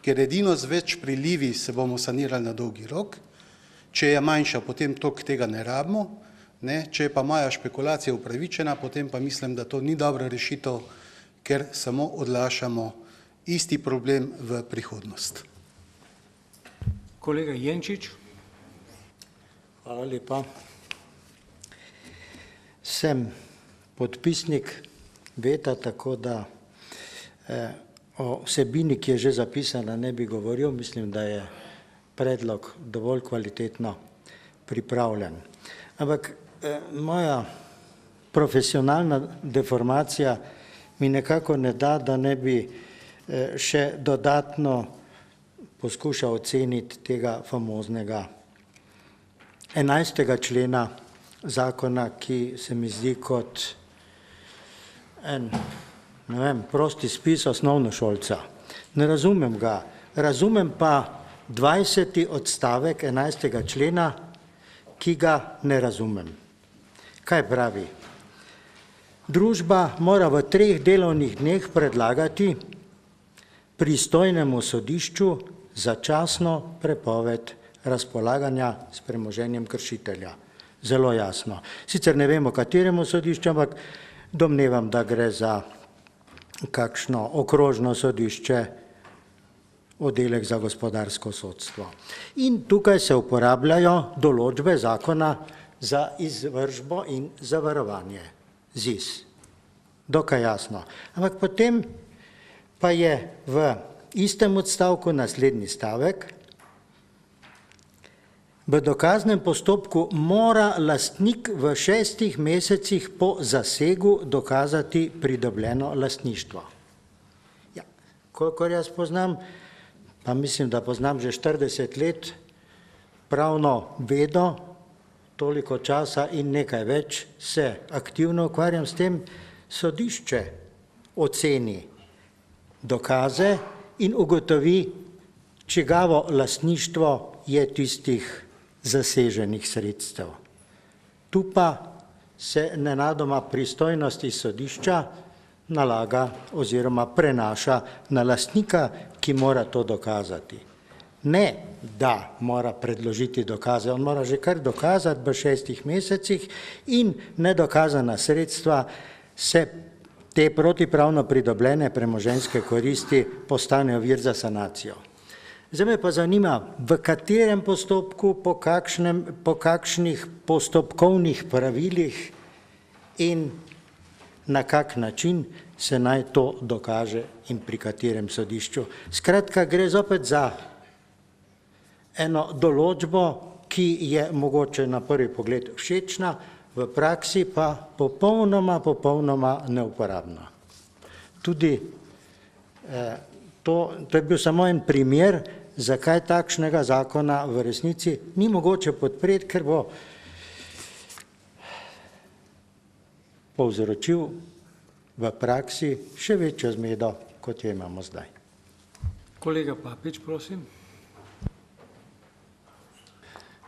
ker edino z več prilivi se bomo sanirali na dolgi rok, če je manjša, potem toliko tega ne rabimo, ne? Če je pa moja špekulacija upravičena, potem pa mislim, da to ni dobra rešitev, ker samo odlašamo isti problem v prihodnost. Kolega Jenčič. Hvala lepa. Sem podpisnik veta, tako da o vsebini, ki je že zapisana, ne bi govoril. Mislim, da je predlog dovolj kvalitetno pripravljen. Ampak moja profesionalna deformacija mi nekako ne da, da ne bi še dodatno poskušal oceniti tega famoznega 11. člena zakona, ki se mi zdi kot en, ne vem, prosti spis osnovnošolca. Ne razumem ga. Razumem pa 20. odstavek 11. člena, ki ga ne razumem. Kaj pravi? Družba mora v 3 delovnih dneh predlagati pristojnemu sodišču začasno prepoved razpolaganja s premoženjem kršitelja. Zelo jasno. Sicer ne vemo, kateremu sodišču, ampak domnevam, da gre za kakšno okrožno sodišče, oddelek za gospodarsko sodstvo. In tukaj se uporabljajo določbe zakona za izvršbo in zavarovanje. ZIS. Dokaj jasno. Ampak potem pa je v istem odstavku naslednji stavek: v dokaznem postopku mora lastnik v 6 mesecih po zasegu dokazati pridobljeno lastništvo. Ja, kolikor jaz poznam, pa mislim, da poznam že 40 let pravno vedo, toliko časa in nekaj več se aktivno ukvarjam s tem, sodišče oceni dokaze in ugotovi, čigavo lastništvo je tistih zaseženih sredstev. Tu pa se nenadoma pristojnost iz sodišča nalaga oziroma prenaša na lastnika, ki mora to dokazati. Ne, da mora predložiti dokaze, on mora že kar dokazati v 6 mesecih in nedokazana sredstva se te protipravno pridobljene premoženjske koristi postanejo vir za sanacijo. Zdaj me pa zanima, v katerem postopku, po kakšnih postopkovnih pravilih in na kak način se naj to dokaže in pri katerem sodišču. Skratka, gre zopet za eno določbo, ki je mogoče na prvi pogled všečna, v praksi pa popolnoma neuporabna. Tudi to je bil samo en primer, zakaj takšnega zakona v resnici ni mogoče podpreti, ker bo povzročil v praksi še večjo zmedo, kot jo imamo zdaj. Kolega Papič, prosim.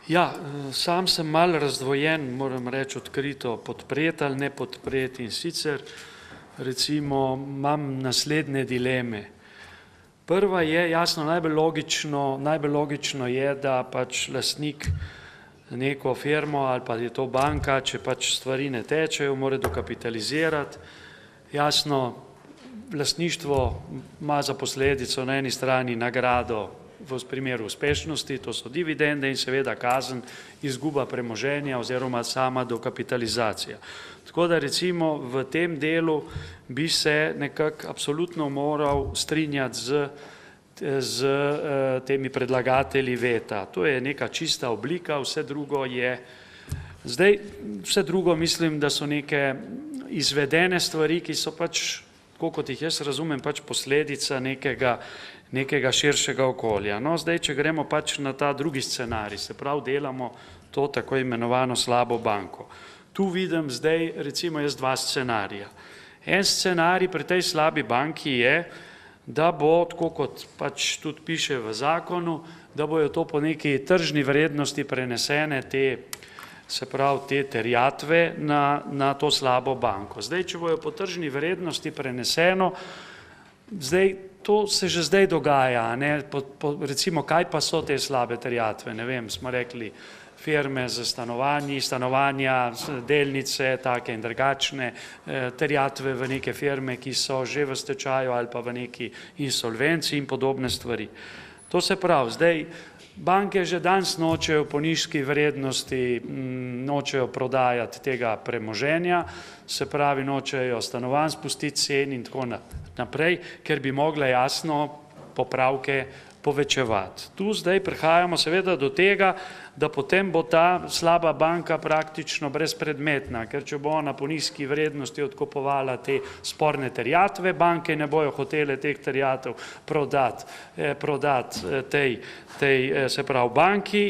Ja, sam sem malo razdvojen, moram reči odkrito, podpreti ali ne podpreti, in sicer recimo imam naslednje dileme. Prva je, jasno, najbolj logično je, da pač lastnik neko firmo ali pa je to banka, če pač stvari ne tečejo, mora dokapitalizirati. Jasno, lastništvo ima za posledico na eni strani nagrado v primeru uspešnosti, to so dividende, in seveda kazen, izguba premoženja oziroma sama dokapitalizacija. Tako da recimo v tem delu bi se nekako absolutno moral strinjati z temi predlagatelji veta. To je neka čista oblika, vse drugo je, zdaj vse drugo mislim, da so neke izvedene stvari, ki so pač, kot jih jaz razumem, pač posledica nekega širšega okolja. No, zdaj, če gremo pač na ta drugi scenarij, se pravi, delamo to tako imenovano slabo banko. Tu vidim zdaj recimo jaz 2 scenarija. En scenarij pri tej slabi banki je, da bo, tako kot pač tudi piše v zakonu, da bojo to po neki tržni vrednosti prenesene te terjatve na to slabo banko. Zdaj, če bojo po tržni vrednosti preneseno, zdaj To se že zdaj dogaja, ne? Recimo, kaj pa so te slabe terjatve, ne vem, smo rekli, firme z stanovanji, stanovanja, delnice, take in drugačne, terjatve v neke firme, ki so že v stečaju ali pa v neki insolvenciji in podobne stvari. To se pravi, zdaj banke že danes nočejo po nizki vrednosti, nočejo prodajati tega premoženja, se pravi nočejo stanovanj spustiti cen in tako naprej, ker bi mogle jasno popravke povečevati. Tu zdaj prihajamo seveda do tega, da potem bo ta slaba banka praktično brezpredmetna, ker če bo ona po nizki vrednosti odkupovala te sporne terjatve, banke ne bojo hotele teh terjatev prodati tej se pravi banki,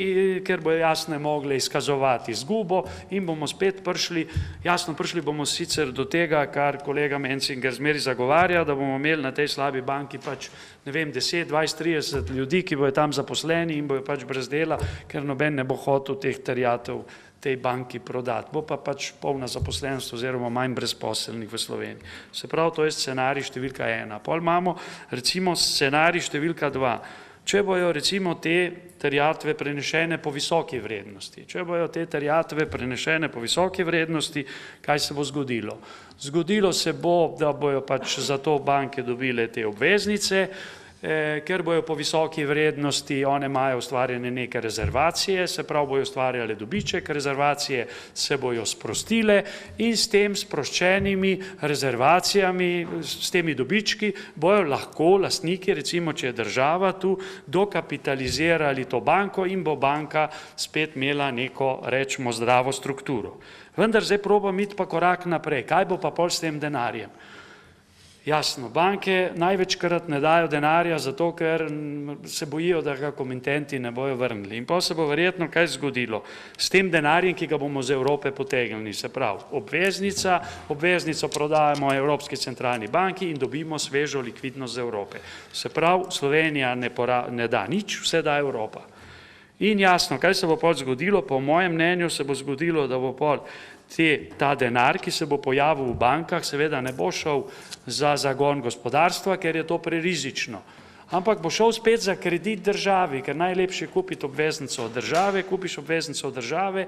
ker bojo jasno mogle izkazovati izgubo in bomo spet prišli, jasno prišli bomo sicer do tega, kar kolega Mencinger zmeri zagovarja, da bomo imeli na tej slabi banki pač, ne vem, 10, 20, 30 ljudi, ki bojo tam zaposleni in bojo pač brez dela, ker noben ne bo hotel teh terjatev tej banki prodati. Bo pa pač polna zaposlenost oziroma manj brezposelnih v Sloveniji. Se pravi, to je scenarij številka 1. Pol imamo recimo scenarij številka 2. Če bojo recimo te terjatve prenešene po visoki vrednosti, če bojo te terjatve prenešene po visoki vrednosti, kaj se bo zgodilo? Zgodilo se bo, da bojo pač za to banke dobile te obveznice, ker bojo po visoki vrednosti, one imajo ustvarjene neke rezervacije, se pravi bojo ustvarjale dobiček, rezervacije se bojo sprostile in s tem sproščenimi rezervacijami, s temi dobički, bojo lahko lastniki, recimo če je država tu, dokapitalizirali to banko in bo banka spet imela neko, rečemo, zdravo strukturo. Vendar zdaj probam iti pa korak naprej. Kaj bo pa pol s tem denarjem? Jasno, banke največkrat ne dajo denarja zato, ker se bojijo, da ga komitenti ne bojo vrnili. In pa se bo verjetno kaj zgodilo s tem denarjem, ki ga bomo z Evrope potegnili. Se pravi, obveznico prodajamo Evropski centralni banki in dobimo svežo likvidnost z Evrope. Se pravi, Slovenija ne da nič, vse da Evropa. In jasno, kaj se bo pol zgodilo? Po mojem mnenju se bo zgodilo, da bo pol ta denar, ki se bo pojavil v bankah, seveda ne bo šel za zagon gospodarstva, ker je to prerizično. Ampak bo šel spet za kredit državi, ker najlepše je kupiti obveznico od države, kupiš obveznico od države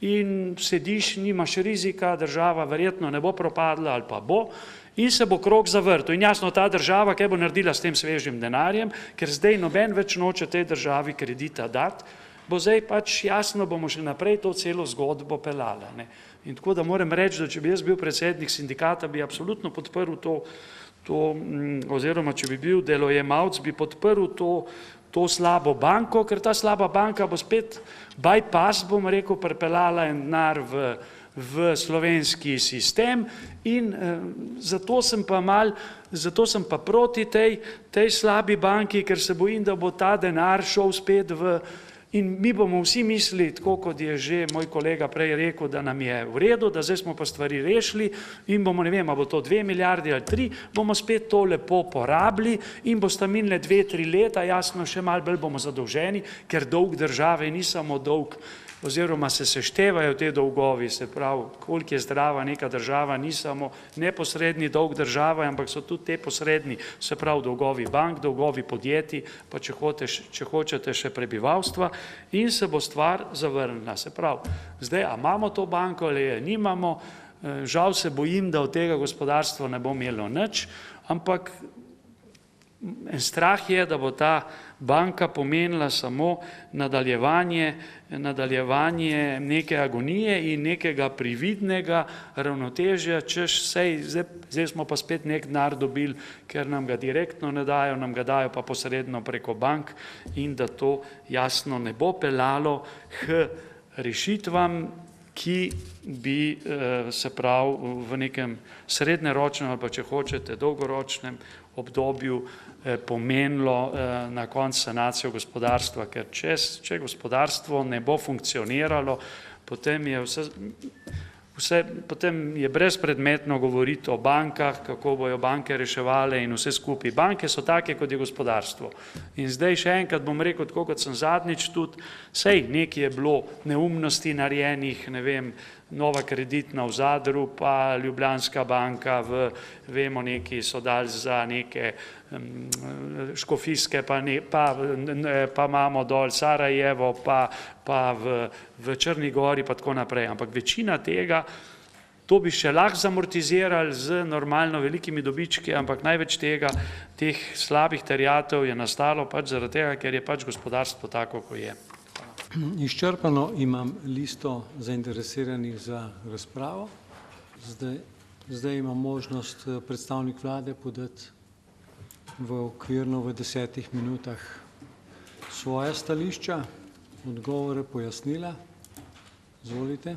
in sediš, nimaš rizika, država verjetno ne bo propadla ali pa bo in se bo krog zavrtel. In jasno, ta država, kaj bo naredila s tem svežim denarjem, ker zdaj noben več noče tej državi kredita dati, bo zdaj pač jasno, bomo še naprej to celo zgodbo pelala. In tako da moram reči, da če bi jaz bil predsednik sindikata, bi absolutno podprl to, oziroma če bi bil delojemalec, bi podprl to slabo banko, ker ta slaba banka bo spet bypass, bom rekel, pripeljala en denar v slovenski sistem in zato sem pa proti tej slabi banki, ker se bojim, da bo ta denar šel spet in mi bomo vsi mislili, tako kot je že moj kolega prej rekel, da nam je v redu, da zdaj smo pa stvari rešili in bomo, ne vem, a bo to 2 milijardi ali 3, bomo spet to lepo porabili in bosta minile 2-3 leta, jasno, še malo bolj bomo zadolženi, ker dolg države ni samo dolg, oziroma se seštevajo te dolgovi, se pravi, koliko je zdrava neka država, ni samo neposredni dolg države, ampak so tudi te posredni, se pravi, dolgovi bank, dolgovi podjetij, pa če hočete še prebivalstva in se bo stvar zavrnila. Se pravi, zdaj, a imamo to banko ali je nimamo, žal se bojim, da od tega gospodarstvo ne bo imelo nič, ampak en strah je, da bo ta banka pomenila samo nadaljevanje neke agonije in nekega prividnega ravnotežja, češ zdaj smo pa spet nek denar dobili, ker nam ga direktno ne dajo, nam ga dajo pa posredno preko bank in da to jasno ne bo peljalo k rešitvam, ki bi se pravi v nekem srednjeročnem ali pa če hočete dolgoročnem obdobju pomenilo na koncu sanacijo gospodarstva, ker če gospodarstvo ne bo funkcioniralo, potem je brezpredmetno govoriti o bankah, kako bojo banke reševale in vse skupaj. Banke so take, kot je gospodarstvo. In zdaj še enkrat bom rekel, tako kot sem zadnjič tudi, sej nekaj je bilo neumnosti narejenih, ne vem, Nova Kreditna v Zadru, pa Ljubljanska banka, vemo, neki so dali za neke škofijske, pa imamo dol Sarajevo, pa v Črni gori, pa tako naprej. Ampak večina tega, to bi še lahko zamortizirali z normalno velikimi dobički, ampak največ teh slabih terjatev je nastalo pač zaradi tega, ker je pač gospodarstvo tako, ko je. Izčrpano imam listo zainteresiranih za razpravo. Zdaj imam možnost predstavnik vlade podati v okvirno v 10 minutah svoja stališča, odgovore, pojasnila. Izvolite.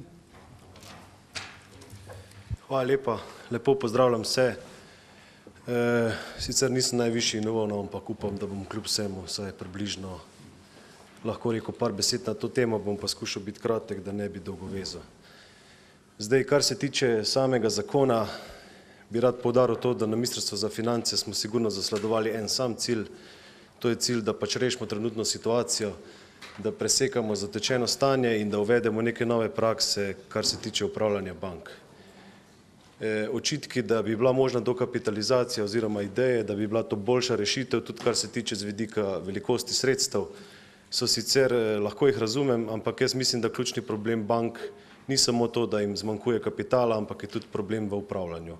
Hvala lepa, lepo pozdravljam vse. Sicer nisem najvišji nivo, ampak upam, da bom kljub vsemu vsaj približno lahko rekel par besed na to temo, bom pa skušal biti kratek, da ne bi dolgo vezal. Zdaj, kar se tiče samega zakona, bi rad poudaril to, da na Ministrstvu za finance smo sigurno zasledovali en sam cilj, to je cilj, da pač rešimo trenutno situacijo, da presekamo zatečeno stanje in da uvedemo neke nove prakse, kar se tiče upravljanja bank. Očitki, da bi bila možna dokapitalizacija oziroma ideje, da bi bila to boljša rešitev, tudi kar se tiče z vidika velikosti sredstev, so sicer, lahko jih razumem, ampak jaz mislim, da ključni problem bank ni samo to, da jim zmanjkuje kapitala, ampak je tudi problem v upravljanju.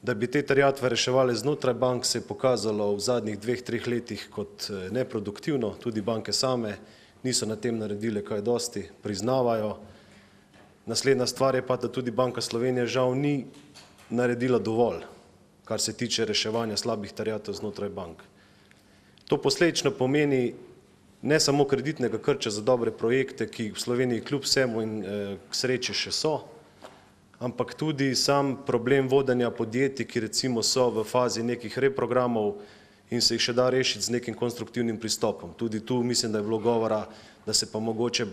Da bi te terjatve reševali znotraj bank, se je pokazalo v zadnjih 2-3 letih kot neproduktivno, tudi banke same niso na tem naredile kaj dosti, priznavajo. Naslednja stvar je pa, da tudi Banka Slovenije žal ni naredila dovolj, kar se tiče reševanja slabih terjatev znotraj bank. To posledično pomeni ne samo kreditnega krča za dobre projekte, ki v Sloveniji kljub vsemu in k sreči še so, ampak tudi sam problem vodenja podjetij, ki recimo so v fazi nekih reprogramov in se jih še da rešiti z nekim konstruktivnim pristopom. Tudi tu mislim, da je bilo govora, da se pa mogoče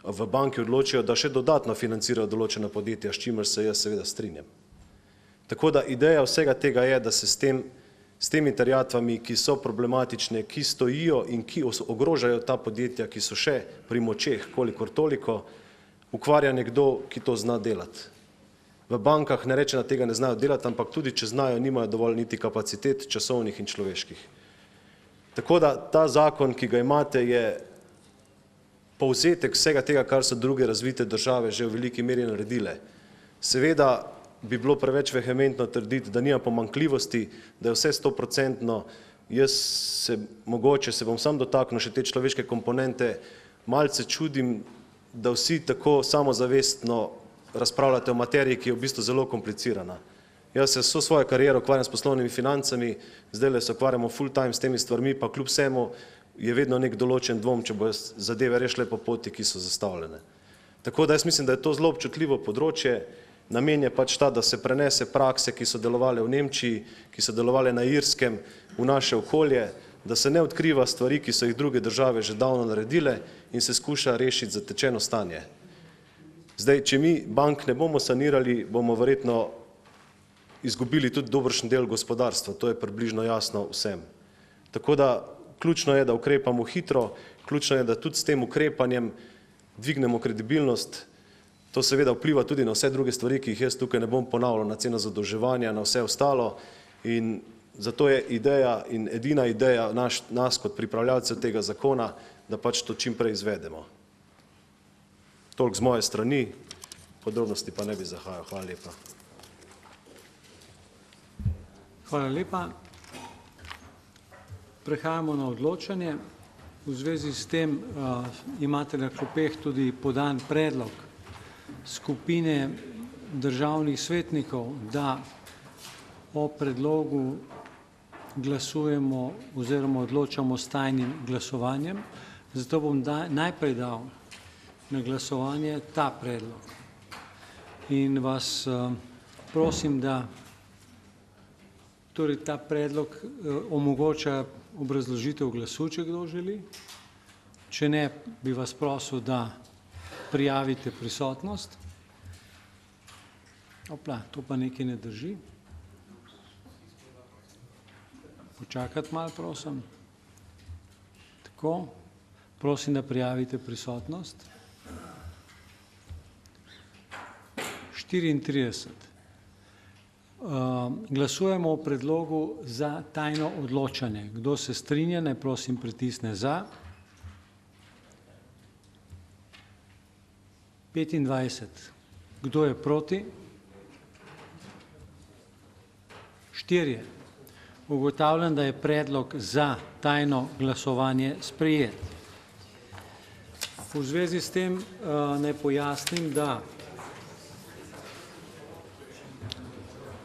v banki odločijo, da še dodatno financirajo določena podjetja, s čimer se jaz seveda strinjam. Tako da ideja vsega tega je, da se s temi terjatvami, ki so problematične, ki stojijo in ki ogrožajo ta podjetja, ki so še pri močeh, kolikor toliko, ukvarja nekdo, ki to zna delati. V bankah ne reče, da tega ne znajo delati, ampak tudi, če znajo, nimajo dovolj niti kapacitet, časovnih in človeških. Tako da ta zakon, ki ga imate, je povzetek vsega tega, kar so druge razvite države že v veliki meri naredile. Seveda bi bilo preveč vehementno trditi, da nima pomanjkljivosti, da je vse 100%, jaz se bom sam dotaknil še te človeške komponente, malce čudim, da vsi tako samozavestno razpravljate o materiji, ki je v bistvu zelo komplicirana. Jaz se vso svojo kariero ukvarjam s poslovnimi financami, zdaj se ukvarjamo full time s temi stvarmi, pa kljub vsemu je vedno nek določen dvom, če bo zadeve rešile po poti, ki so zastavljene. Tako da jaz mislim, da je to zelo občutljivo področje, namen je pač ta, da se prenese prakse, ki so delovale v Nemčiji, ki so delovale na Irskem, v naše okolje, da se ne odkriva stvari, ki so jih druge države že davno naredile in se skuša rešiti zatečeno stanje. Zdaj, če mi bank ne bomo sanirali, bomo verjetno izgubili tudi dobršen del gospodarstva, to je približno jasno vsem. Tako da ključno je, da ukrepamo hitro, ključno je, da tudi s tem ukrepanjem dvignemo kredibilnost. To seveda vpliva tudi na vse druge stvari, ki jih jaz tukaj ne bom ponavljal, na ceno zadolževanja, na vse ostalo. In zato je ideja in edina ideja nas kot pripravljalcev tega zakona, da pač to čim prej izvedemo. Toliko z moje strani, podrobnosti pa ne bi zahajal. Hvala lepa. Hvala lepa. Prehajamo na odločanje. V zvezi s tem imate na klopeh tudi podan predlog skupine državnih svetnikov, da o predlogu glasujemo oziroma odločamo s tajnim glasovanjem. Zato bom najprej dal na glasovanje ta predlog. In vas prosim, da torej ta predlog omogoča obrazložitev glasu, če kdo želi. Če ne, bi vas prosil, da prijavite prisotnost. Opla, to pa nekaj ne drži. Počakati malo, prosim. Tako. Prosim, da prijavite prisotnost. 34. Glasujemo o predlogu za tajno odločanje. Kdo se strinja, naj prosim pritisne za. 25. Kdo je proti? 4. Ugotavljam, da je predlog za tajno glasovanje sprejet. V zvezi s tem naj pojasnim, da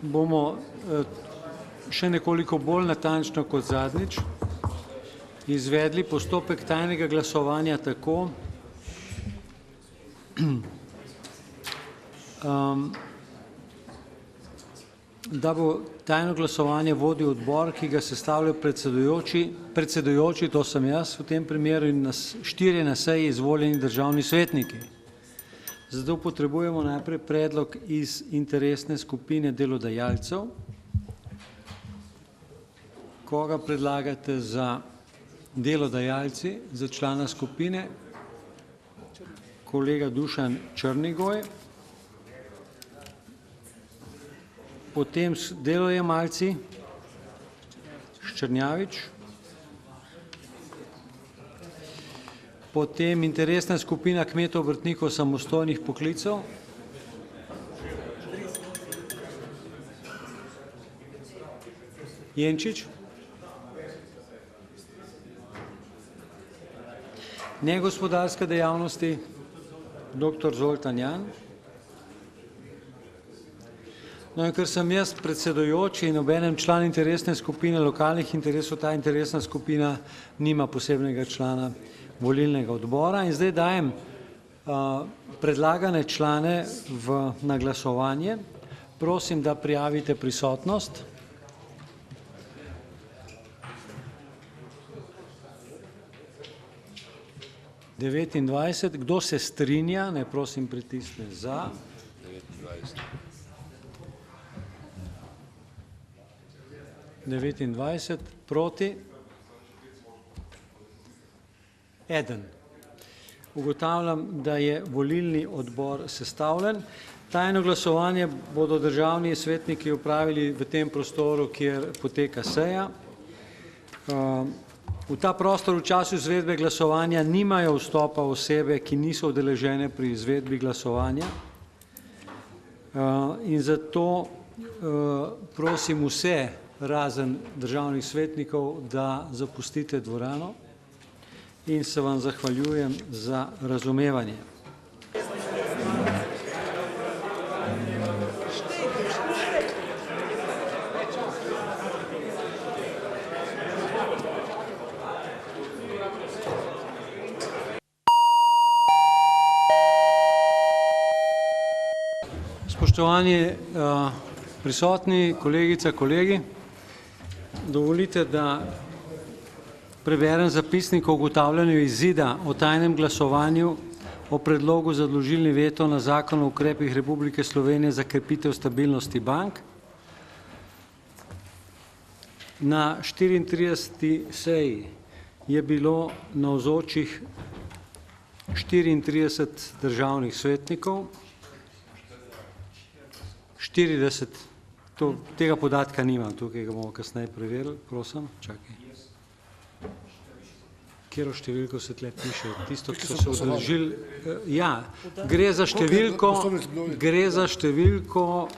bomo še nekoliko bolj natančno kot zadnjič izvedli postopek tajnega glasovanja tako, da bo tajno glasovanje vodil odbor, ki ga sestavljajo predsedujoči, to sem jaz v tem primeru, in 4 na seji izvoljeni državni svetniki. Zato potrebujemo najprej predlog iz interesne skupine delodajalcev. Koga predlagate za delodajalci, za člana skupine? Kolega Dušan Črnigoj. Potem delojemalci, Ščernjavič. Potem interesna skupina kmetov, obrtnikov, samostojnih poklicev. Jenčič. Negospodarske dejavnosti, dr. Zoltan Jan. No in ker sem jaz predsedujoči in obenem član interesne skupine lokalnih interesov, ta interesna skupina nima posebnega člana volilnega odbora in zdaj dajem predlagane člane na glasovanje. Prosim, da prijavite prisotnost. Devetindvajset. Kdo se strinja, naj prosim pritisne za. 29. Proti. 1. Ugotavljam, da je volilni odbor sestavljen. Tajno glasovanje bodo državni svetniki opravili v tem prostoru, kjer poteka seja. V ta prostor v času izvedbe glasovanja nimajo vstopa osebe, ki niso udeležene pri izvedbi glasovanja. In zato prosim vse, razen državnih svetnikov, da zapustite dvorano in se vam zahvaljujem za razumevanje. Spoštovani prisotni, kolegice, kolegi, dovolite, da preberem zapisnik o ugotavljanju izida o tajnem glasovanju o predlogu za odložilni veto na Zakon o ukrepih Republike Slovenije za krepitev stabilnosti bank. Na 34. seji je bilo navzočih 34 državnih svetnikov, 40, tega podatka nimam, tukaj ga bomo kasneje preverili, prosim, čakaj. Kjero številko se tle piše, tisto, ki so se odložili, ja, gre za številko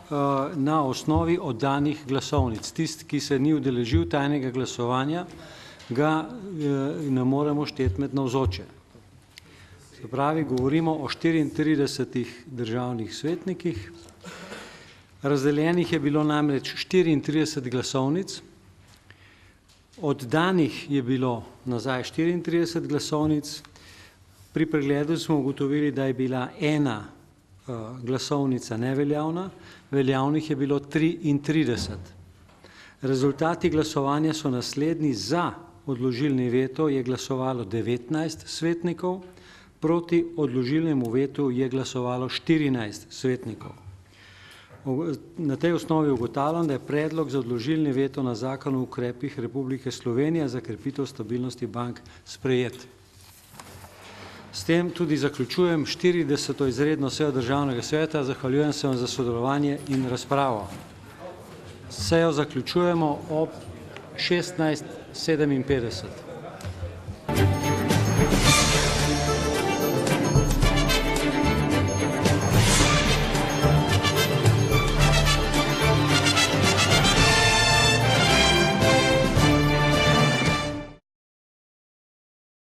na osnovi oddanih glasovnic. Tisti, ki se ni udeležil tajnega glasovanja, ga ne moremo šteti med navzoče. Se pravi, govorimo o 34 državnih svetnikih. Razdeljenih je bilo namreč 34 glasovnic, oddanih je bilo nazaj 34 glasovnic, pri pregledu smo ugotovili, da je bila ena glasovnica neveljavna, veljavnih je bilo 33. Rezultati glasovanja so naslednji: za odložilni veto je glasovalo 19 svetnikov, proti odložilnemu vetu je glasovalo 14 svetnikov. Na tej osnovi ugotavljam, da je predlog za odložilni veto na Zakon o ukrepih Republike Slovenije za krepitev stabilnosti bank sprejet. S tem tudi zaključujem 40. izredno sejo Državnega sveta. Zahvaljujem se vam za sodelovanje in razpravo. Sejo zaključujemo ob 16:57.